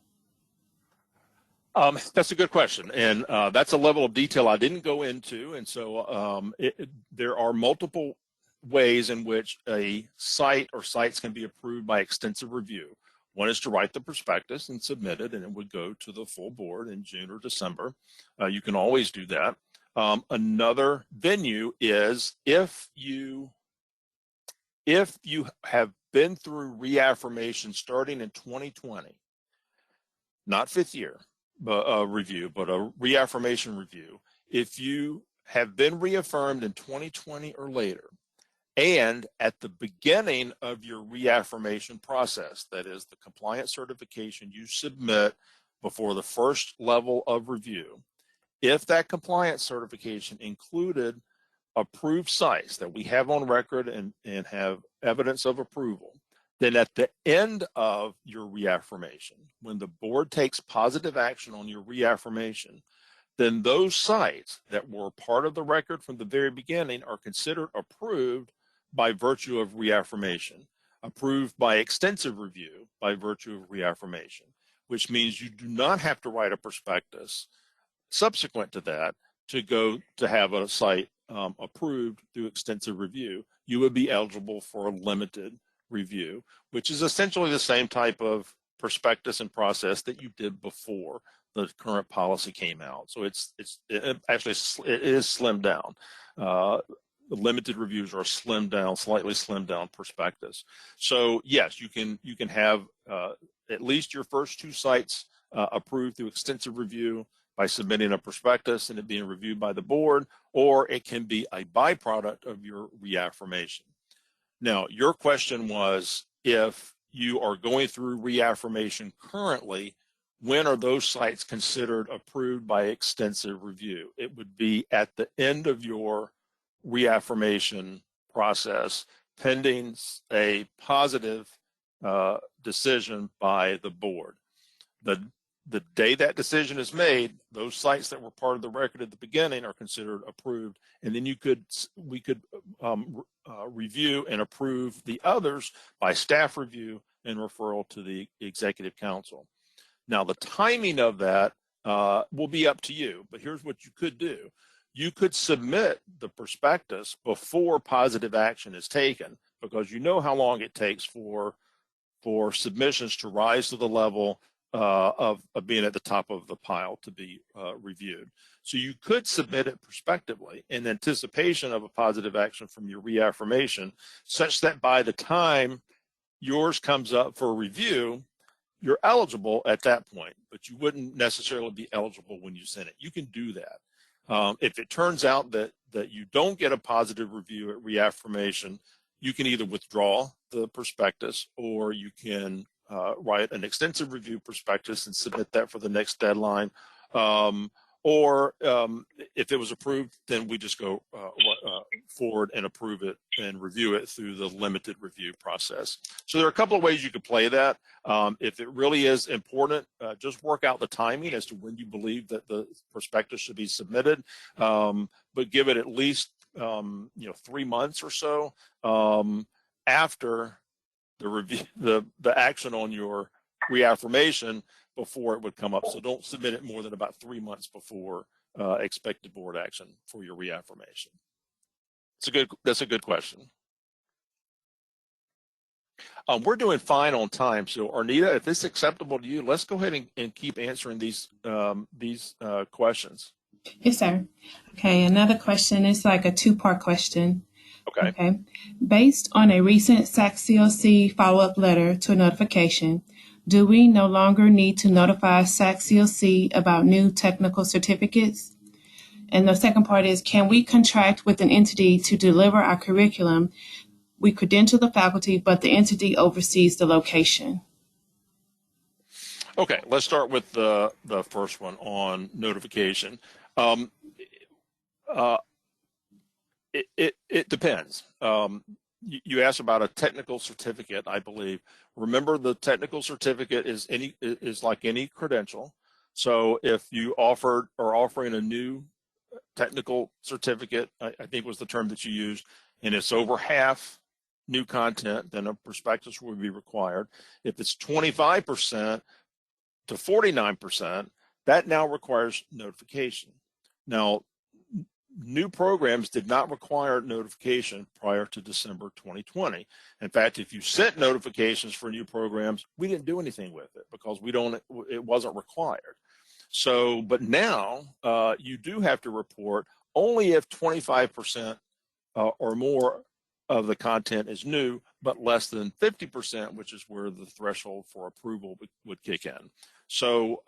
Speaker 1: That's a good question, and that's a level of detail I didn't go into, and so there are multiple ways in which a site or sites can be approved by extensive review. One is to write the prospectus and submit it, and it would go to the full board in June or December. You can always do that. Another venue is if you have been through reaffirmation starting in 2020, not fifth year review, but a reaffirmation review. If you have been reaffirmed in 2020 or later, and at the beginning of your reaffirmation process, that is the compliance certification you submit before the first level of review, if that compliance certification included approved sites that we have on record and have evidence of approval, then at the end of your reaffirmation, when the board takes positive action on your reaffirmation, then those sites that were part of the record from the very beginning are considered approved by virtue of reaffirmation, approved by extensive review by virtue of reaffirmation, which means you do not have to write a prospectus subsequent to that to have a site approved through extensive review. You would be eligible for a limited review, which is essentially the same type of prospectus and process that you did before the current policy came out. So it is slimmed down. The limited reviews are slightly slimmed down prospectus. So yes, you can have at least your first two sites approved through extensive review by submitting a prospectus and it being reviewed by the board, or it can be a byproduct of your reaffirmation. Now, your question was, if you are going through reaffirmation currently, when are those sites considered approved by extensive review? It would be at the end of your reaffirmation process, pending a positive decision by the board. The day that decision is made, those sites that were part of the record at the beginning are considered approved, and then we could review and approve the others by staff review and referral to the executive council. Now, the timing of that will be up to you, but here's what you could do. You could submit the prospectus before positive action is taken, because you know how long it takes for submissions to rise to the level of being at the top of the pile to be reviewed. So you could submit it prospectively in anticipation of a positive action from your reaffirmation, such that by the time yours comes up for review, you're eligible at that point, but you wouldn't necessarily be eligible when you send it. You can do that. If it turns out that you don't get a positive review at reaffirmation, you can either withdraw the prospectus, or you can write an extensive review prospectus and submit that for the next deadline. Or if it was approved, then we just go forward and approve it and review it through the limited review process. So there are a couple of ways you could play that. If it really is important, just work out the timing as to when you believe that the prospectus should be submitted, but give it at least 3 months or so after the review, the action on your reaffirmation, before it would come up. So don't submit it more than about 3 months before expected board action for your reaffirmation. That's a good question. We're doing fine on time. So Arnita, if it's acceptable to you, let's go ahead and keep answering these questions.
Speaker 2: Yes, sir. Okay, another question is like a two-part question. Okay. Based on a recent SAC-COC follow-up letter to a notification, do we no longer need to notify SAC-COC about new technical certificates? And the second part is, can we contract with an entity to deliver our curriculum? We credential the faculty, but the entity oversees the location.
Speaker 1: Okay, let's start with the first one on notification. It depends. You asked about a technical certificate, I believe. Remember, the technical certificate is like any credential. So if you are offering a new technical certificate, I think was the term that you used, and it's over half new content, then a prospectus would be required. If it's 25% to 49%, that now requires notification. Now, new programs did not require notification prior to December 2020. In fact, if you sent notifications for new programs, we didn't do anything with it because it wasn't required. So, but now you do have to report only if 25% or more of the content is new, but less than 50%, which is where the threshold for approval would kick in. So,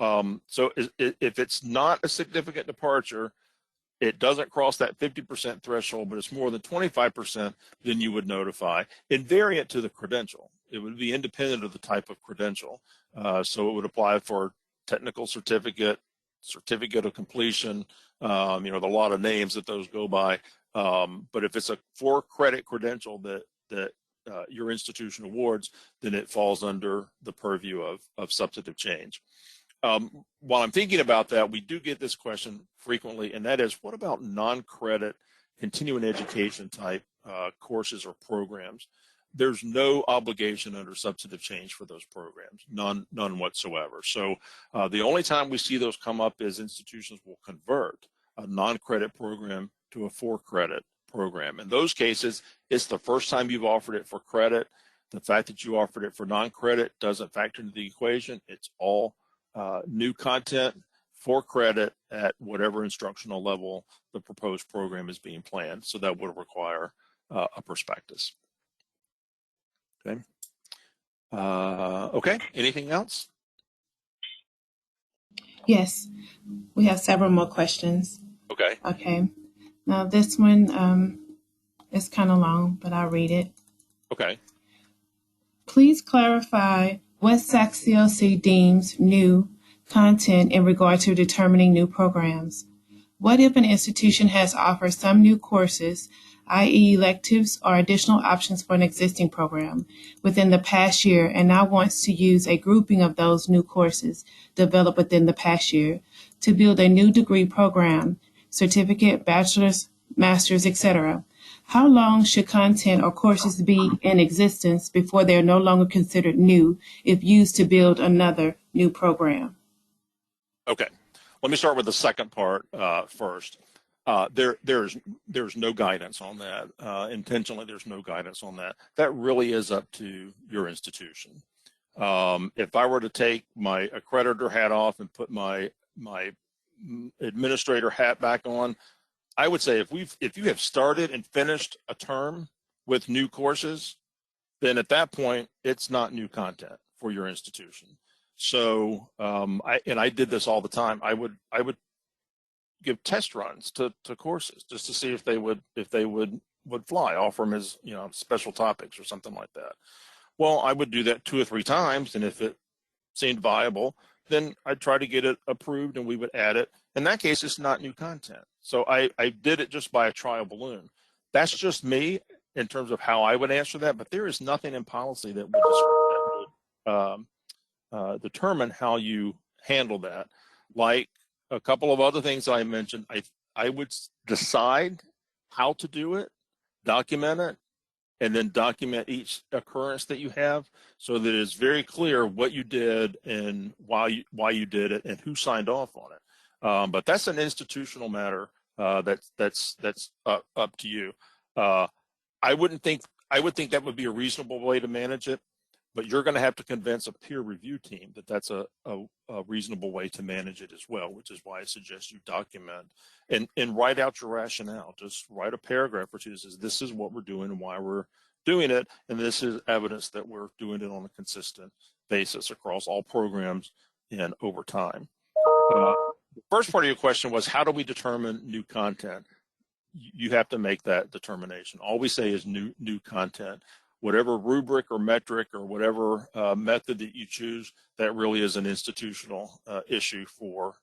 Speaker 1: if it's not a significant departure, it doesn't cross that 50% threshold, but it's more than 25%, then you would notify. Invariant to the credential. It would be independent of the type of credential. So it would apply for technical certificate, certificate of completion, there are a lot of names that those go by. But if it's a 4-credit credential that your institution awards, then it falls under the purview of substantive change. While I'm thinking about that, we do get this question frequently, and that is, what about non-credit continuing education type courses or programs? There's no obligation under substantive change for those programs, none whatsoever. So the only time we see those come up is institutions will convert a non-credit program to a 4-credit program. In those cases, it's the first time you've offered it for credit. The fact that you offered it for non-credit doesn't factor into the equation. It's all new content for credit at whatever instructional level the proposed program is being planned. So that would require a prospectus. Okay. Okay. Anything else?
Speaker 2: Yes, we have several more questions.
Speaker 1: Okay.
Speaker 2: Okay. Now this one is kind of long, but I'll read it.
Speaker 1: Okay.
Speaker 2: Please clarify what SAC-CLC deems new content in regard to determining new programs. What if an institution has offered some new courses, i.e. electives or additional options for an existing program within the past year, and now wants to use a grouping of those new courses developed within the past year to build a new degree program, certificate, bachelor's, master's, etc.? How long should content or courses be in existence before they are no longer considered new if used to build another new program?
Speaker 1: Okay. Let me start with the second part first. There's no guidance on that. Intentionally, there's no guidance on that. That really is up to your institution. If I were to take my accreditor hat off and put my administrator hat back on, I would say if you have started and finished a term with new courses, then at that point it's not new content for your institution. So I did this all the time. I would give test runs to courses just to see if they would fly, offer them as special topics or something like that. Well, I would do that 2 or 3 times, and if it seemed viable, then I'd try to get it approved and we would add it. In that case, it's not new content. So I did it just by a trial balloon. That's just me in terms of how I would answer that, but there is nothing in policy that would determine how you handle that. Like a couple of other things I mentioned, I would decide how to do it, document it, and then document each occurrence that you have so that it's very clear what you did and why you did it and who signed off on it. But that's an institutional matter that's up to you. I would think that would be a reasonable way to manage it, but you're going to have to convince a peer review team that that's a reasonable way to manage it as well, which is why I suggest you document and write out your rationale. Just write a paragraph or two that says, this is what we're doing and why we're doing it, and this is evidence that we're doing it on a consistent basis across all programs and over time. The first part of your question was, how do we determine new content? You have to make that determination. All we say is new content. Whatever rubric or metric or whatever method that you choose, that really is an institutional issue for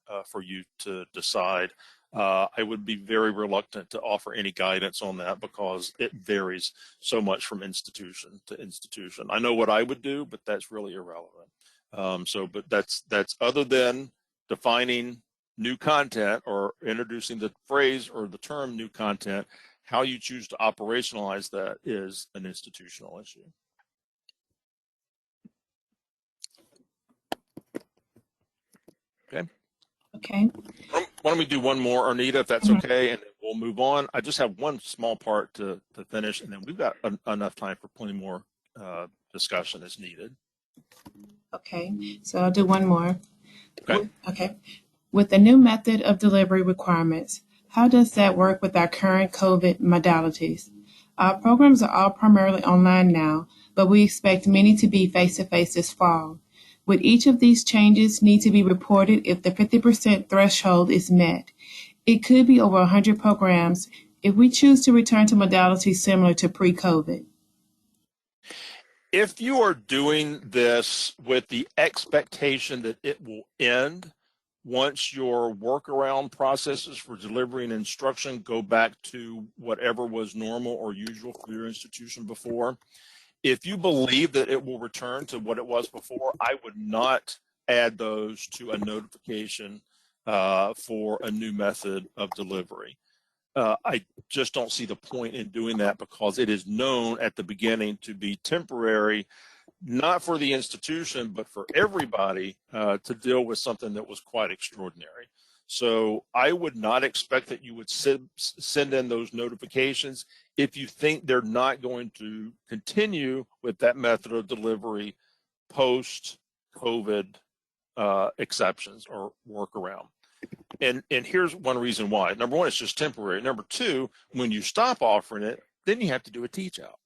Speaker 1: you to decide. I would be very reluctant to offer any guidance on that because it varies so much from institution to institution. I know what I would do, but that's really irrelevant. But that's other than defining new content or introducing the phrase or the term new content, how you choose to operationalize that is an institutional issue. Okay.
Speaker 2: Okay.
Speaker 1: Why don't we do one more, Arnita, if that's okay, and we'll move on. I just have one small part to finish, and then we've got enough time for plenty more discussion as needed.
Speaker 2: Okay, so I'll do one more.
Speaker 1: Okay.
Speaker 2: Okay. With the new method of delivery requirements, how does that work with our current COVID modalities? Our programs are all primarily online now, but we expect many to be face-to-face this fall. Would each of these changes need to be reported if the 50% threshold is met? It could be over 100 programs if we choose to return to modalities similar to pre-COVID.
Speaker 1: If you are doing this with the expectation that it will end once your workaround processes for delivering instruction go back to whatever was normal or usual for your institution before, if you believe that it will return to what it was before, I would not add those to a notification for a new method of delivery. I just don't see the point in doing that because it is known at the beginning to be temporary, not for the institution, but for everybody to deal with something that was quite extraordinary. So I would not expect that you would send in those notifications if you think they're not going to continue with that method of delivery post-COVID exceptions or workaround. And here's one reason why. Number one, it's just temporary. Number two, when you stop offering it, then you have to do a teach out.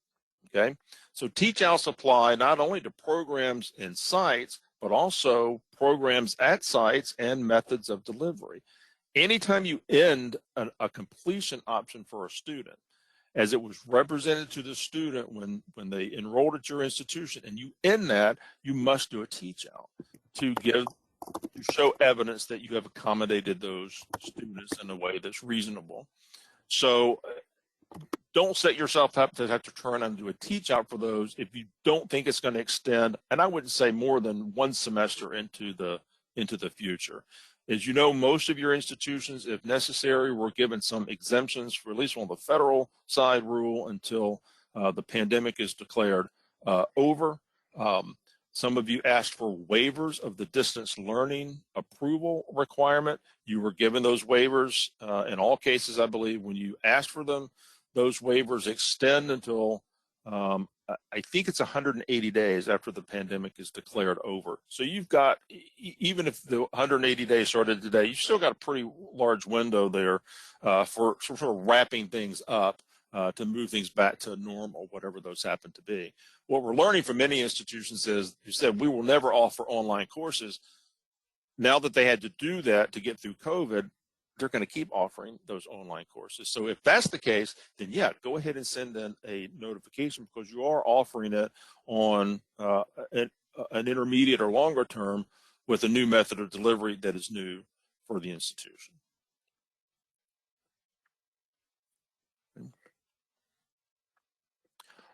Speaker 1: Okay, so teach outs apply not only to programs and sites, but also programs at sites and methods of delivery. Anytime you end a completion option for a student, as it was represented to the student when they enrolled at your institution, and you end that, you must do a teach out to show evidence that you have accommodated those students in a way that's reasonable. So don't set yourself up to have to turn and do a teach out for those if you don't think it's going to extend, and I wouldn't say more than one semester into the future. As you know, most of your institutions, if necessary, were given some exemptions for at least on the federal side rule until the pandemic is declared over. Some of you asked for waivers of the distance learning approval requirement. You were given those waivers in all cases, I believe. When you asked for them, those waivers extend until I think it's 180 days after the pandemic is declared over. So you've got, even if the 180 days started today, you've still got a pretty large window there for sort of wrapping things up to move things back to normal, whatever those happen to be. What we're learning from many institutions is, you said, we will never offer online courses. Now that they had to do that to get through COVID, they're going to keep offering those online courses. So if that's the case, then yeah, go ahead and send in a notification, because you are offering it on an intermediate or longer term with a new method of delivery that is new for the institution.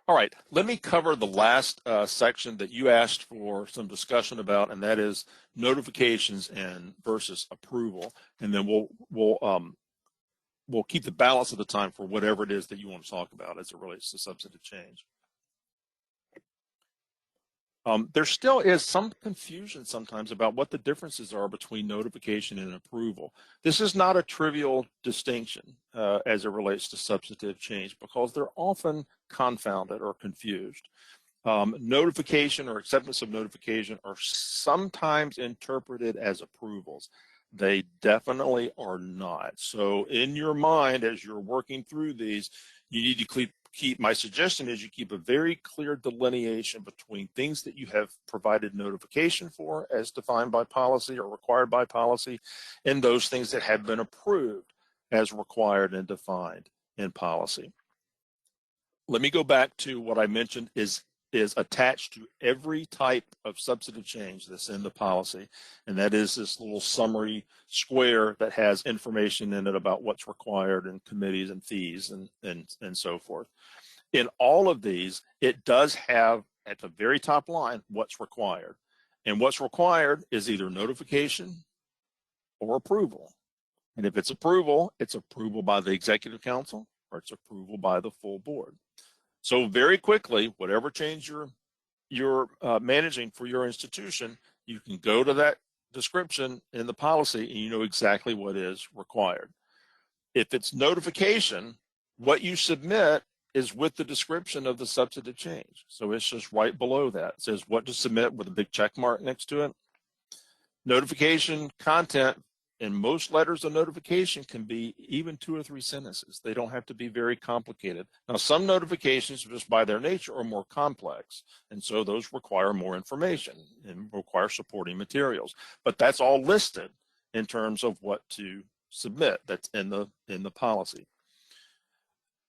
Speaker 1: All right, let me cover the last section that you asked for some discussion about, and that is notifications and versus approval. And then we'll keep the balance of the time for whatever it is that you want to talk about as it relates to substantive change. There still is some confusion sometimes about what the differences are between notification and approval. This is not a trivial distinction as it relates to substantive change, because they're often confounded or confused. Notification or acceptance of notification are sometimes interpreted as approvals. They definitely are not. So in your mind, as you're working through these, you need to keep, my suggestion is you keep a very clear delineation between things that you have provided notification for as defined by policy or required by policy, and those things that have been approved as required and defined in policy. Let me go back to what I mentioned is attached to every type of substantive change that's in the policy, and that is this little summary square that has information in it about what's required in committees and fees and so forth. In all of these, it does have at the very top line what's required, and what's required is either notification or approval. And if it's approval by the executive council or it's approval by the full board. So very quickly, whatever change you're managing for your institution, you can go to that description in the policy and you know exactly what is required. If it's notification, what you submit is with the description of the substantive change. So it's just right below that. It says what to submit with a big check mark next to it. Notification content in most letters of notification can be even 2 or 3 sentences. They don't have to be very complicated. Now, some notifications, just by their nature, are more complex, and so those require more information and require supporting materials. But that's all listed in terms of what to submit. That's in the policy.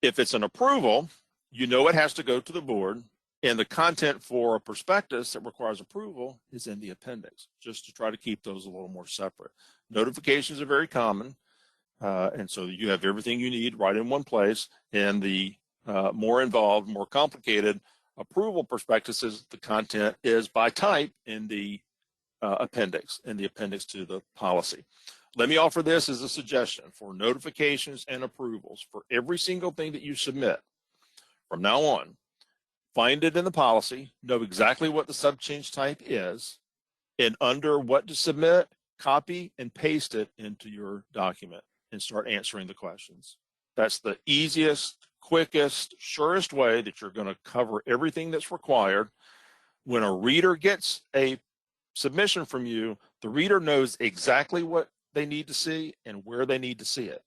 Speaker 1: If it's an approval, you know it has to go to the board, and the content for a prospectus that requires approval is in the appendix, just to try to keep those a little more separate. Notifications are very common, and so you have everything you need right in one place. And the more involved, more complicated approval prospectuses, the content is by type in the appendix to the policy. Let me offer this as a suggestion for notifications and approvals. For every single thing that you submit from now on, find it in the policy, know exactly what the subchange type is, and under what to submit, copy and paste it into your document and start answering the questions. That's the easiest, quickest, surest way that you're going to cover everything that's required. When a reader gets a submission from you, the reader knows exactly what they need to see and where they need to see it.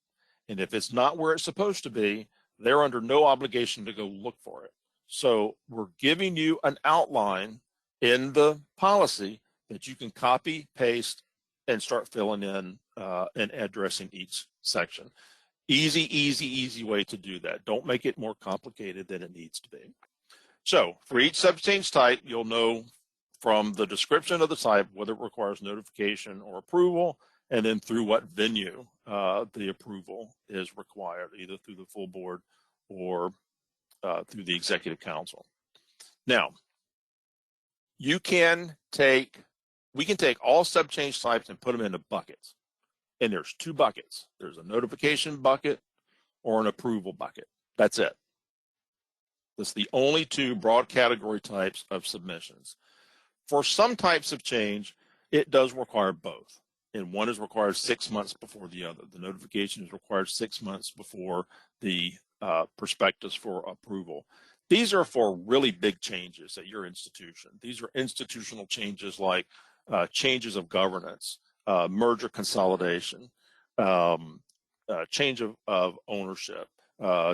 Speaker 1: And if it's not where it's supposed to be, they're under no obligation to go look for it. So we're giving you an outline in the policy that you can copy, paste, and start filling in and addressing each section. Easy way to do that. Don't make it more complicated than it needs to be. So for each subchange type, you'll know from the description of the type whether it requires notification or approval, and then through what venue the approval is required, either through the full board or through the executive council. Now, we can take all subchange types and put them into buckets. And there's 2 buckets. There's a notification bucket or an approval bucket. That's it. That's the only 2 broad category types of submissions. For some types of change, it does require both. And one is required 6 months before the other. The notification is required 6 months before the prospectus for approval. These are for really big changes at your institution. These are institutional changes like changes of governance, merger consolidation, change of ownership,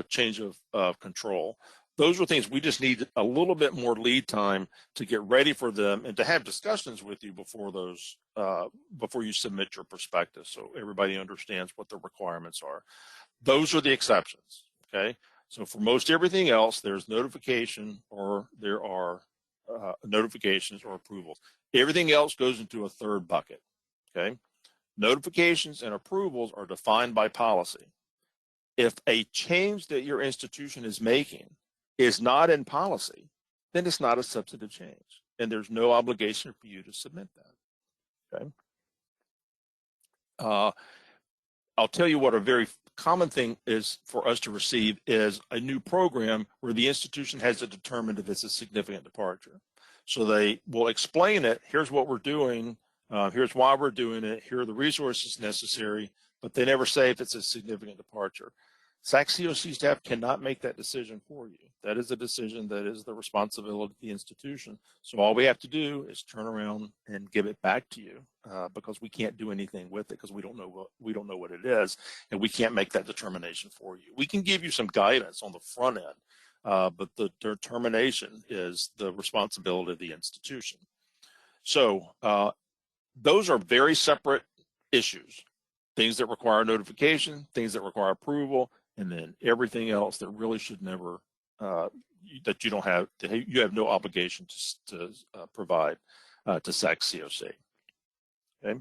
Speaker 1: change of control. Those are things we just need a little bit more lead time to get ready for them and to have discussions with you before those, before you submit your prospectus, so everybody understands what the requirements are. Those are the exceptions. Okay, so for most everything else, there's notification or there are notifications or approvals. Everything else goes into a 3rd bucket. Okay, notifications and approvals are defined by policy. If a change that your institution is making is not in policy, then it's not a substantive change, and there's no obligation for you to submit that. Okay. I'll tell you what a very common thing is for us to receive is a new program where the institution has to determine if it's a significant departure. So they will explain it. Here's what we're doing. Here's why we're doing it. Here are the resources necessary, but they never say if it's a significant departure. SAC-COC staff cannot make that decision for you. That is a decision that is the responsibility of the institution. So all we have to do is turn around and give it back to you because we can't do anything with it because we don't know what it is, and we can't make that determination for you. We can give you some guidance on the front end, but the determination is the responsibility of the institution. So those are very separate issues. Things that require notification, things that require approval, and then everything else that really should never, that you have no obligation to provide to SAC-COC. Okay.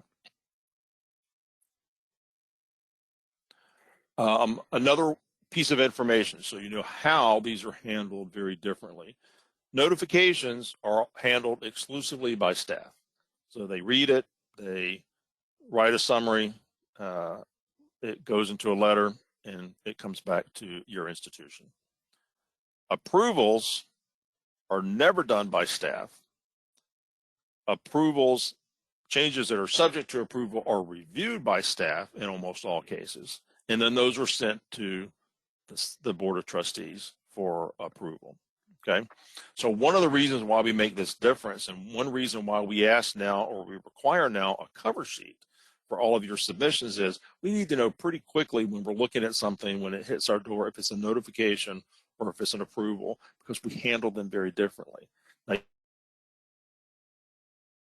Speaker 1: Another piece of information, so you know how these are handled very differently. Notifications are handled exclusively by staff. So they read it, they write a summary, it goes into a letter, and it comes back to your institution. Approvals are never done by staff. Approvals, changes that are subject to approval, are reviewed by staff in almost all cases, and then those are sent to the Board of Trustees for approval. Okay, so one of the reasons why we make this difference, and one reason why we ask now, or we require now, a cover sheet for all of your submissions is we need to know pretty quickly when we're looking at something, when it hits our door, if it's a notification or if it's an approval, because we handle them very differently. Like,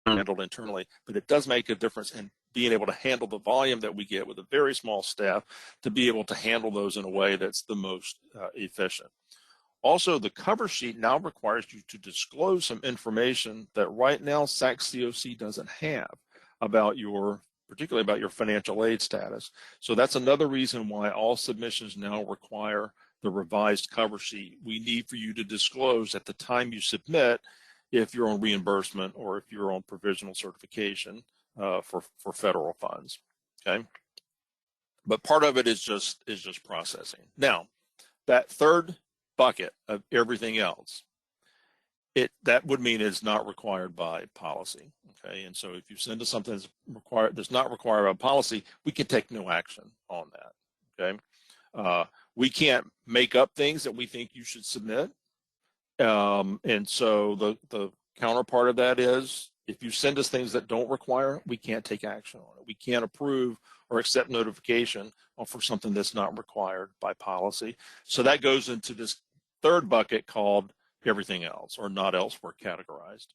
Speaker 1: handled internally, but it does make a difference in being able to handle the volume that we get with a very small staff, to be able to handle those in a way that's the most efficient. Also, the cover sheet now requires you to disclose some information that right now SAC-COC doesn't have about particularly about your financial aid status. So that's another reason why all submissions now require the revised cover sheet. We need for you to disclose at the time you submit if you're on reimbursement or if you're on provisional certification for federal funds. Okay, but part of it is just processing. Now, that third bucket of everything else, that would mean it's not required by policy. Okay, and so if you send us something that's not required by policy, we can take no action on that. Okay, we can't make up things that we think you should submit, and so the counterpart of that is, if you send us things that don't require, we can't take action on it. We can't approve or accept notification for something that's not required by policy. So that goes into this third bucket called everything else, or not elsewhere categorized.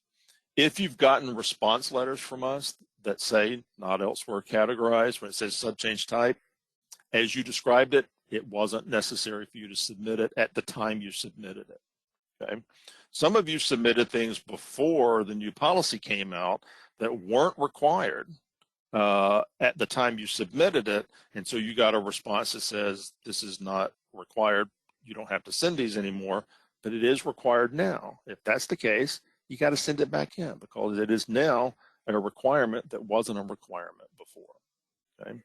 Speaker 1: If you've gotten response letters from us that say not elsewhere categorized, when it says subchange type, as you described it, it wasn't necessary for you to submit it at the time you submitted it. Okay, some of you submitted things before the new policy came out that weren't required at the time you submitted it, and so you got a response that says this is not required, you don't have to send these anymore, but it is required now. If that's the case, you got to send it back in, because it is now a requirement that wasn't a requirement before. Okay,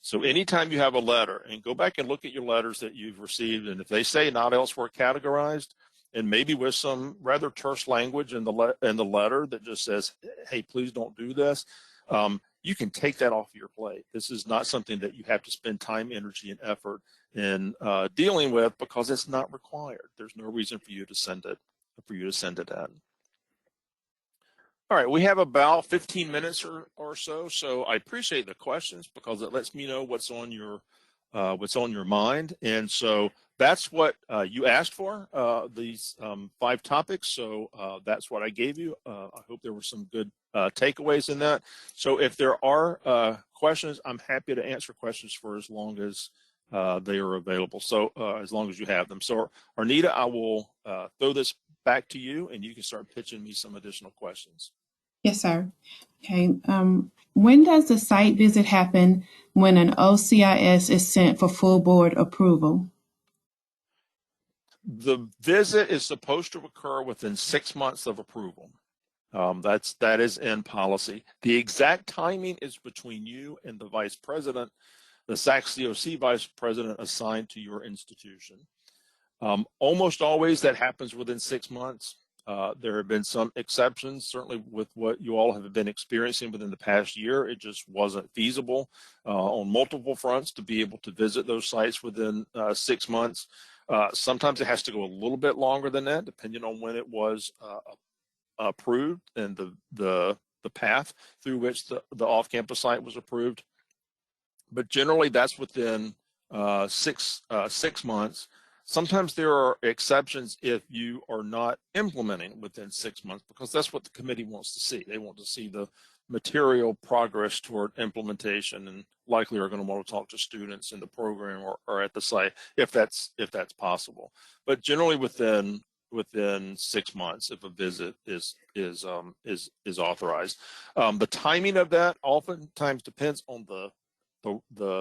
Speaker 1: so anytime you have a letter, and go back and look at your letters that you've received, and if they say not elsewhere categorized, and maybe with some rather terse language in the letter that just says, hey, please don't do this, you can take that off your plate. This is not something that you have to spend time, energy, and effort in dealing with, because it's not required. There's no reason for you to send it in. All right, we have about 15 minutes or so. So I appreciate the questions, because it lets me know what's on your mind. And so that's what you asked for, these 5 topics. So that's what I gave you. I hope there were some good takeaways in that. So if there are questions, I'm happy to answer questions for as long as they are available. So as long as you have them. So Arnita, I will throw this back to you, and you can start pitching me some additional questions.
Speaker 2: Yes, sir. Okay. When does the site visit happen when an OCIS is sent for full board approval?
Speaker 1: The visit is supposed to occur within 6 months of approval. That is in policy. The exact timing is between you and the vice president, the SAC-COC vice president assigned to your institution. Almost always that happens within 6 months. There have been some exceptions, certainly with what you all have been experiencing within the past year. It just wasn't feasible on multiple fronts to be able to visit those sites within 6 months. Sometimes it has to go a little bit longer than that, depending on when it was approved and the path through which the off-campus site was approved. But generally, that's within 6 months. Sometimes there are exceptions if you are not implementing within 6 months, because that's what the committee wants to see. They want to see the material progress toward implementation, and likely are going to want to talk to students in the program or at the site if that's possible. But generally within 6 months, if a visit is authorized. The timing of that oftentimes depends on the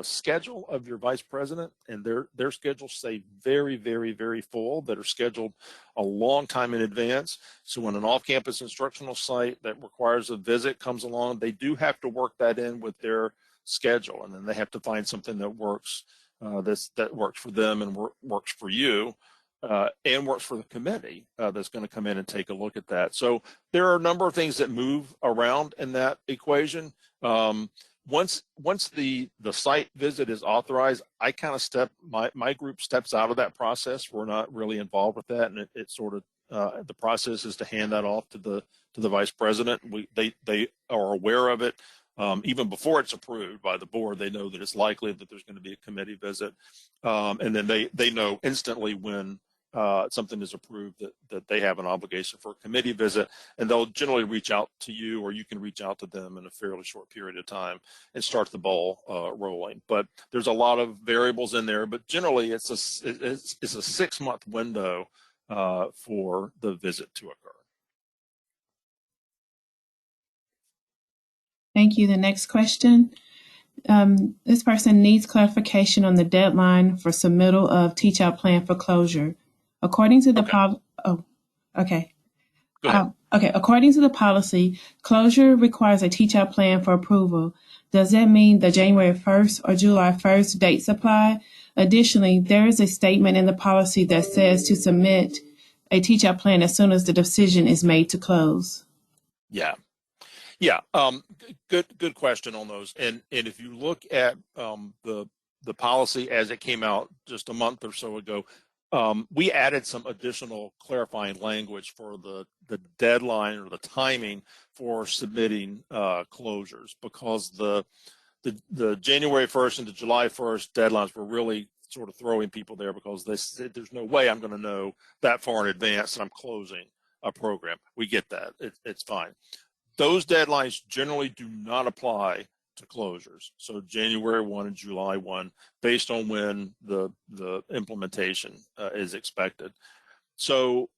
Speaker 1: schedule of your vice president, and their schedules stay very, very, very full, that are scheduled a long time in advance. So when an off-campus instructional site that requires a visit comes along, they do have to work that in with their schedule, and then they have to find something that works that works for them and works for you. And works for the committee that's going to come in and take a look at that. So there are a number of things that move around in that equation. once the site visit is authorized, I kind of my group steps out of that process. We're not really involved with that, and it sort of the process is to hand that off to the vice president. They are aware of it. Even before it's approved by the board, they know that it's likely that there's going to be a committee visit, and then they know instantly when something is approved that they have an obligation for a committee visit, and they'll generally reach out to you, or you can reach out to them in a fairly short period of time and start the ball rolling. But there's a lot of variables in there, but generally it's a 6-month window for the visit to occur.
Speaker 2: Thank you. The next question. This person needs clarification on the deadline for submittal of teach-out plan for closure. According to the according to the policy, closure requires a teach-out plan for approval. Does that mean the January 1st or July 1st dates apply? Additionally, there is a statement in the policy that says to submit a teach-out plan as soon as the decision is made to close.
Speaker 1: Yeah. Good question on those. And if you look at the policy as it came out just a month or so ago, we added some additional clarifying language for the deadline or the timing for submitting closures, because the January 1st and the July 1st deadlines were really sort of throwing people there, because they said there's no way I'm going to know that far in advance that I'm closing a program. We get that. It's fine. Those deadlines generally do not apply to closures. So January 1 and July 1, based on when the implementation is expected. So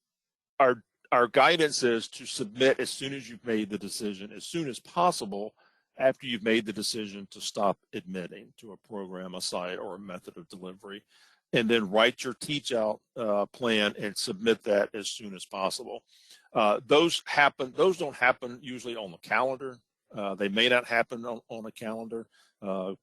Speaker 1: our guidance is to submit as soon as you've made the decision, as soon as possible after you've made the decision to stop admitting to a program, a site, or a method of delivery, and then write your teach-out plan and submit that as soon as possible. Those don't happen usually on the calendar. They may not happen on a calendar.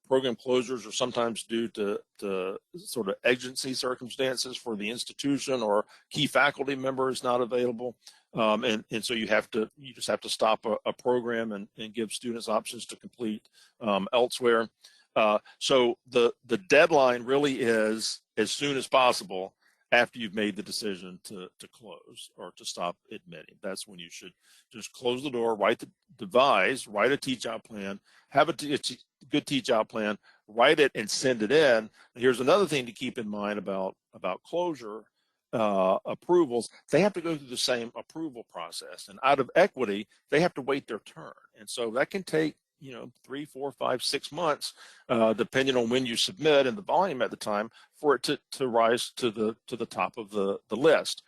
Speaker 1: Program closures are sometimes due to sort of exigency circumstances for the institution, or key faculty member is not available. And so you just have to stop a program and give students options to complete elsewhere. So the deadline really is as soon as possible after you've made the decision to close or to stop admitting. That's when you should just close the door, write a teach-out plan, have a good teach-out plan, write it and send it in. And here's another thing to keep in mind about closure approvals. They have to go through the same approval process, and out of equity, they have to wait their turn. And so that can take 3, 4, 5, 6 months, depending on when you submit and the volume at the time, for it to rise to the top of the list.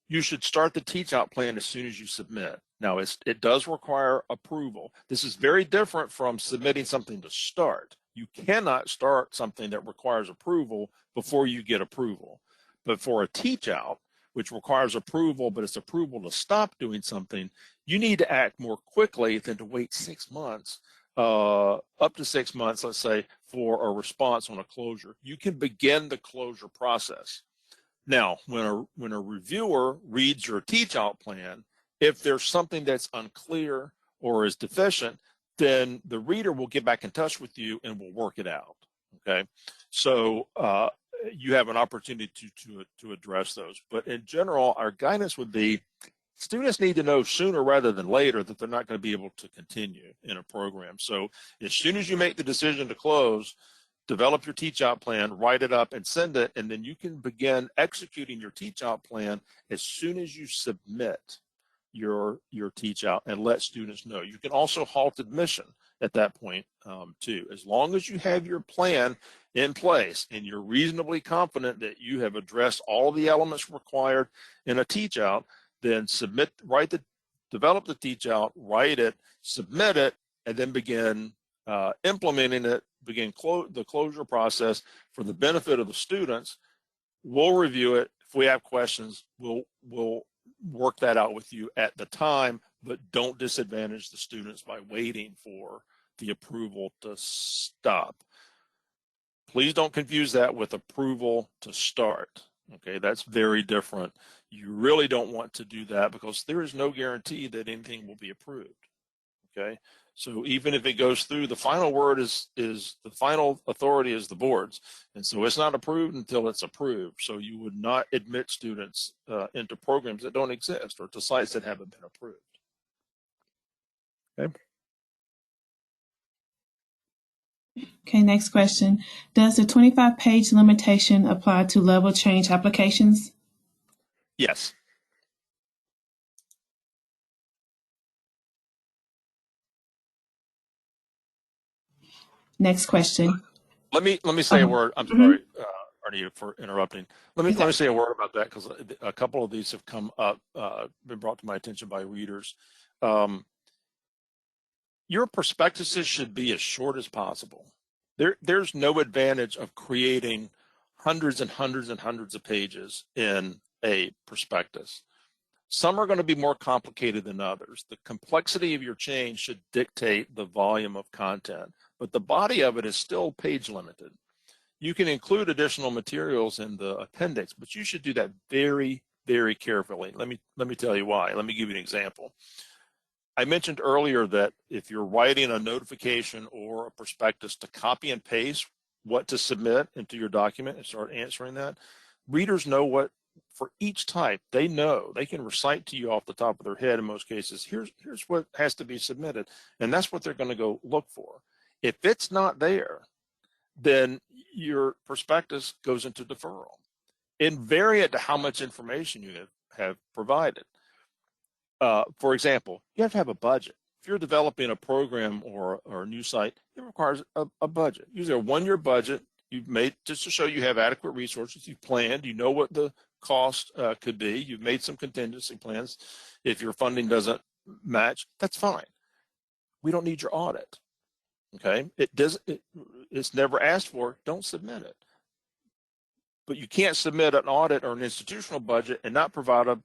Speaker 1: You should start the teach-out plan as soon as you submit. Now, it does require approval. This is very different from submitting something to start. You cannot start something that requires approval before you get approval. But for a teach-out, which requires approval, but it's approval to stop doing something, you need to act more quickly than to wait 6 months, up to 6 months, let's say, for a response on a closure. You can begin the closure process. Now, when a reviewer reads your teach-out plan, if there's something that's unclear or is deficient, then the reader will get back in touch with you and will work it out. Okay, so you have an opportunity to address those. But in general, our guidance would be students need to know sooner rather than later that they're not going to be able to continue in a program. So as soon as you make the decision to close, develop your teach-out plan, write it up and send it, and then you can begin executing your teach-out plan as soon as you submit your teach-out and let students know. You can also halt admission at that point too. As long as you have your plan in place and you're reasonably confident that you have addressed all the elements required in a teach-out, then develop the teach-out, write it, submit it, and then begin implementing it, begin the closure process for the benefit of the students. We'll review it. If we have questions, we'll work that out with you at the time, but don't disadvantage the students by waiting for the approval to stop. Please don't confuse that with approval to start. Okay, that's very different. You really don't want to do that because there is no guarantee that anything will be approved. Okay, So even if it goes through, the final word is the final authority is the board's. And so it's not approved until it's approved. So you would not admit students into programs that don't exist or to sites that haven't been approved. Okay.
Speaker 2: Okay, next question. Does the 25-page limitation apply to level change applications?
Speaker 1: Yes.
Speaker 2: Next question.
Speaker 1: Let me say a word. I'm sorry, Arnie, for interrupting. Let me say a word about that, because a couple of these have come up, been brought to my attention by readers. Your prospectuses should be as short as possible. There's no advantage of creating hundreds and hundreds and hundreds of pages in a prospectus. Some are going to be more complicated than others. The complexity of your change should dictate the volume of content, but the body of it is still page limited. You can include additional materials in the appendix, but you should do that very, very carefully. Let me tell you why. Let me give you an example. I mentioned earlier that if you're writing a notification or a prospectus, to copy and paste what to submit into your document and start answering that, readers know what, for each type, they know, they can recite to you off the top of their head in most cases, here's what has to be submitted, and that's what they're going to go look for. If it's not there, then your prospectus goes into deferral, invariant to how much information you have provided. For example, you have to have a budget. If you're developing a program or a new site, it requires a budget, usually a one-year budget you've made just to show you have adequate resources. You've planned, you know what the cost could be. You've made some contingency plans. If your funding doesn't match, that's fine. We don't need your audit. Okay, it's never asked for, don't submit it. But you can't submit an audit or an institutional budget and not provide a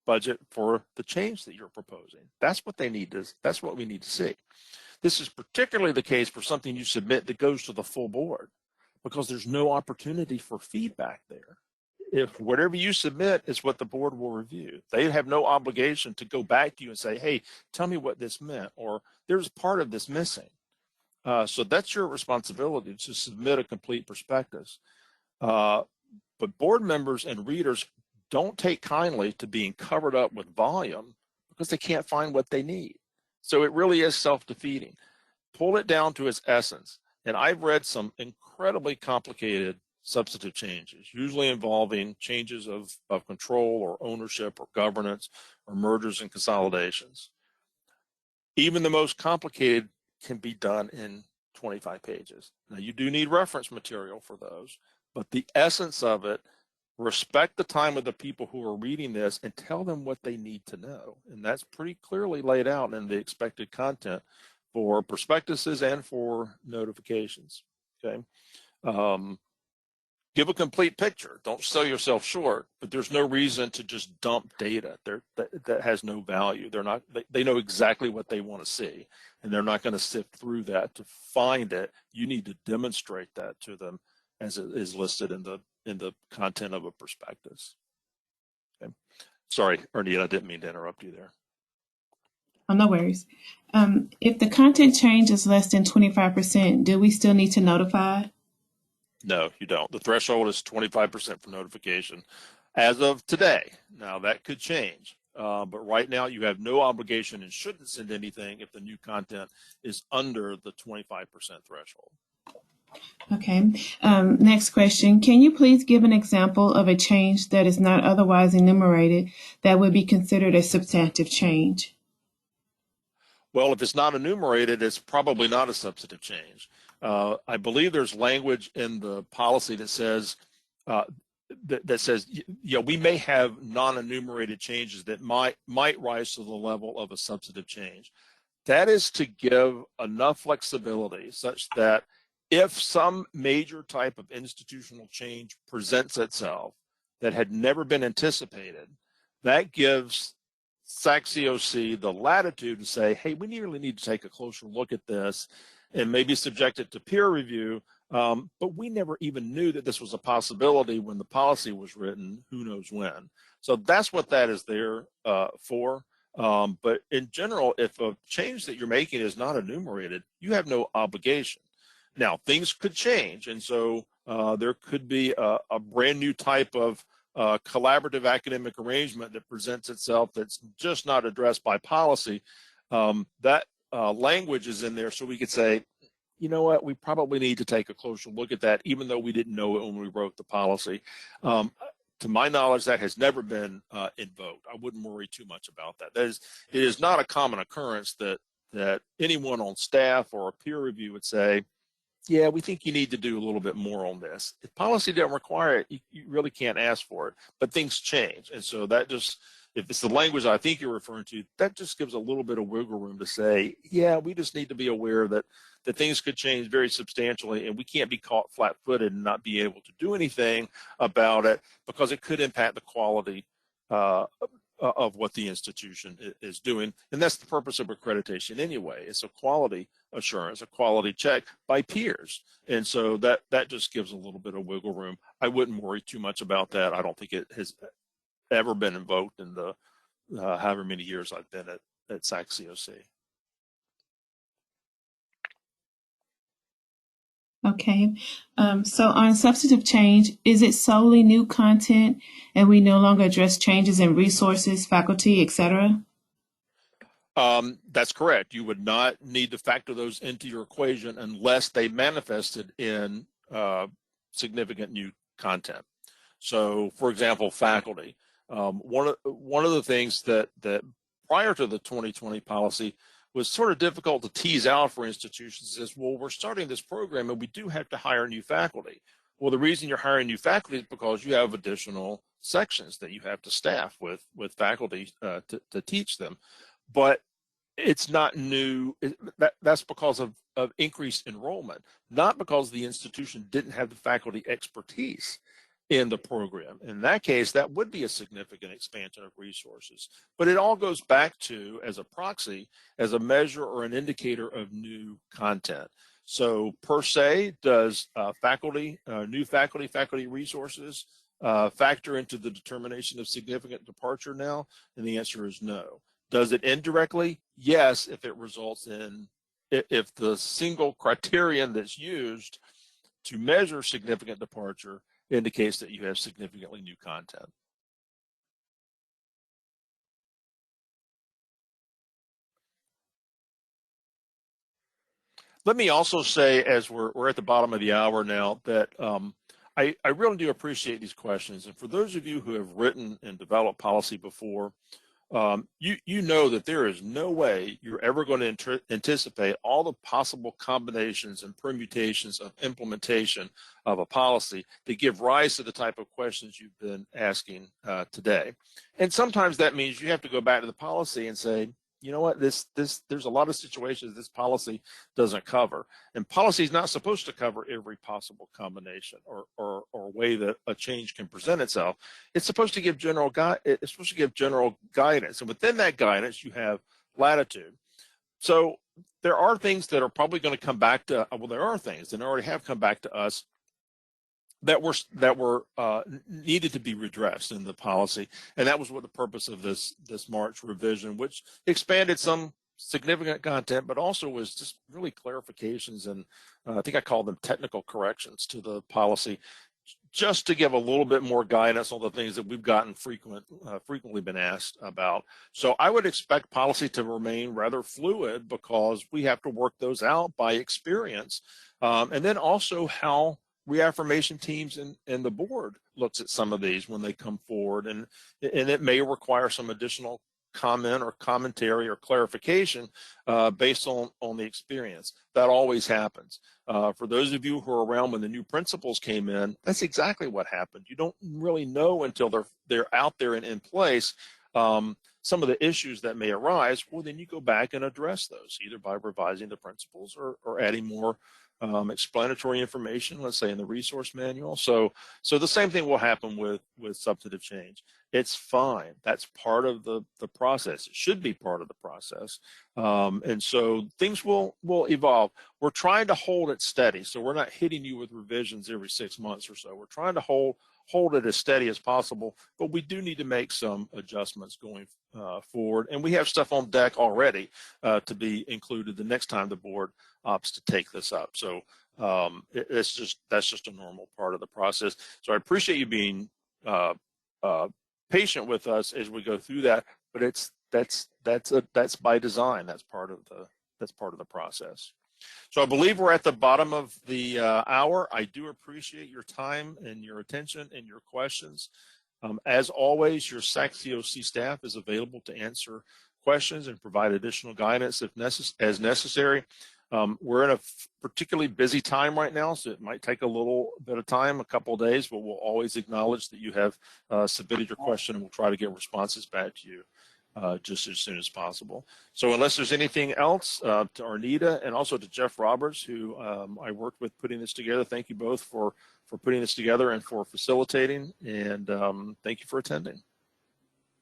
Speaker 1: budget for the change that you're proposing. That's what we need to see. This is particularly the case for something you submit that goes to the full board, because there's no opportunity for feedback there. If whatever you submit is what the board will review, they have no obligation to go back to you and say, hey, tell me what this meant, or there's part of this missing. So that's your responsibility, to submit a complete prospectus. But board members and readers don't take kindly to being covered up with volume because they can't find what they need. So it really is self-defeating. Pull it down to its essence. And I've read some incredibly complicated substantive changes, usually involving changes of control or ownership or governance or mergers and consolidations. Even the most complicated can be done in 25 pages. Now, you do need reference material for those, but the essence of it, respect the time of the people who are reading this and tell them what they need to know. And that's pretty clearly laid out in the expected content for prospectuses and for notifications. Okay. Give a complete picture. Don't sell yourself short, but there's no reason to just dump data that has no value. They know exactly what they want to see, and they're not going to sift through that to find it. You need to demonstrate that to them as it is listed in the content of a prospectus. Okay. Sorry, Ernie, I didn't mean to interrupt you there.
Speaker 2: Oh, no worries. If the content change is less than 25%, do we still need to notify?
Speaker 1: No, you don't. The threshold is 25% for notification as of today. Now, that could change, but right now you have no obligation and shouldn't send anything if the new content is under the 25% threshold.
Speaker 2: Okay. Next question. Can you please give an example of a change that is not otherwise enumerated that would be considered a substantive change?
Speaker 1: Well, if it's not enumerated, it's probably not a substantive change. I believe there's language in the policy that says, we may have non-enumerated changes that might rise to the level of a substantive change. That is to give enough flexibility such that if some major type of institutional change presents itself that had never been anticipated, that gives SAC-COC the latitude to say, hey, we really need to take a closer look at this and maybe subject it to peer review, but we never even knew that this was a possibility when the policy was written, who knows when. So that's what that is there for. But in general, if a change that you're making is not enumerated, you have no obligation. Now, things could change, and so there could be a brand new type of collaborative academic arrangement that presents itself that's just not addressed by policy. That language is in there so we could say, you know what, we probably need to take a closer look at that, even though we didn't know it when we wrote the policy. To my knowledge, that has never been invoked. I wouldn't worry too much about that. It is not a common occurrence that anyone on staff or a peer review would say, yeah, we think you need to do a little bit more on this. If policy doesn't require it, you really can't ask for it, but things change. And so that just, if it's the language I think you're referring to, that just gives a little bit of wiggle room to say, yeah, we just need to be aware that things could change very substantially, and we can't be caught flat-footed and not be able to do anything about it because it could impact the quality of what the institution is doing. And that's the purpose of accreditation anyway. It's a quality assurance, a quality check by peers. And so that just gives a little bit of wiggle room. I wouldn't worry too much about that. I don't think it has ever been invoked in the however many years I've been at SAC COC.
Speaker 2: Okay, so on substantive change, is it solely new content and we no longer address changes in resources, faculty, etc.?
Speaker 1: That's correct. You would not need to factor those into your equation unless they manifested in significant new content. So, for example, faculty. One of the things that prior to the 2020 policy was sort of difficult to tease out for institutions is, well, we're starting this program and we do have to hire new faculty. Well, the reason you're hiring new faculty is because you have additional sections that you have to staff with faculty to teach them. But it's not new. That's because of increased enrollment, not because the institution didn't have the faculty expertise in the program. In that case, that would be a significant expansion of resources. But it all goes back to, as a proxy, as a measure or an indicator of new content. So per se, does new faculty resources factor into the determination of significant departure now? And the answer is no. Does it indirectly? Yes, if it results in, if the single criterion that's used to measure significant departure indicates that you have significantly new content. Let me also say, as we're at the bottom of the hour now, that I really do appreciate these questions. And for those of you who have written and developed policy before, you know that there is no way you're ever going to anticipate all the possible combinations and permutations of implementation of a policy that give rise to the type of questions you've been asking today. And sometimes that means you have to go back to the policy and say, you know what, there's a lot of situations this policy doesn't cover. And policy is not supposed to cover every possible combination or way that a change can present itself. It's supposed to give general guidance. And within that guidance, you have latitude. So there are things that are probably going to come back to, well, there are things that already have come back to us that were needed to be redressed in the policy, and that was what the purpose of this March revision, which expanded some significant content, but also was just really clarifications and I think I called them technical corrections to the policy, just to give a little bit more guidance on the things that we've gotten frequently been asked about. So I would expect policy to remain rather fluid because we have to work those out by experience, and then also how reaffirmation teams and the board looks at some of these when they come forward, and it may require some additional comment or commentary or clarification based on the experience. That always happens. For those of you who are around when the new principles came in, that's exactly what happened. You don't really know until they're out there and in place some of the issues that may arise. Well, then you go back and address those, either by revising the principles or adding more explanatory information, let's say in the resource manual. So the same thing will happen with substantive change. It's fine. That's part of the process. It should be part of the process. And so things will evolve. We're trying to hold it steady. So we're not hitting you with revisions every 6 months or so. We're trying to hold hold it as steady as possible, but we do need to make some adjustments going forward. And we have stuff on deck already to be included the next time the board opts to take this up. So that's just a normal part of the process. So I appreciate you being patient with us as we go through that, but that's by design. That's part of the process. So I believe we're at the bottom of the hour. I do appreciate your time and your attention and your questions. As always, your SAC-COC staff is available to answer questions and provide additional guidance if as necessary. We're in a particularly busy time right now, so it might take a little bit of time, a couple of days, but we'll always acknowledge that you have submitted your question, and we'll try to get responses back to you just as soon as possible. So unless there's anything else, to Arnita and also to Jeff Roberts, who I worked with putting this together, thank you both for putting this together and for facilitating, and thank you for attending.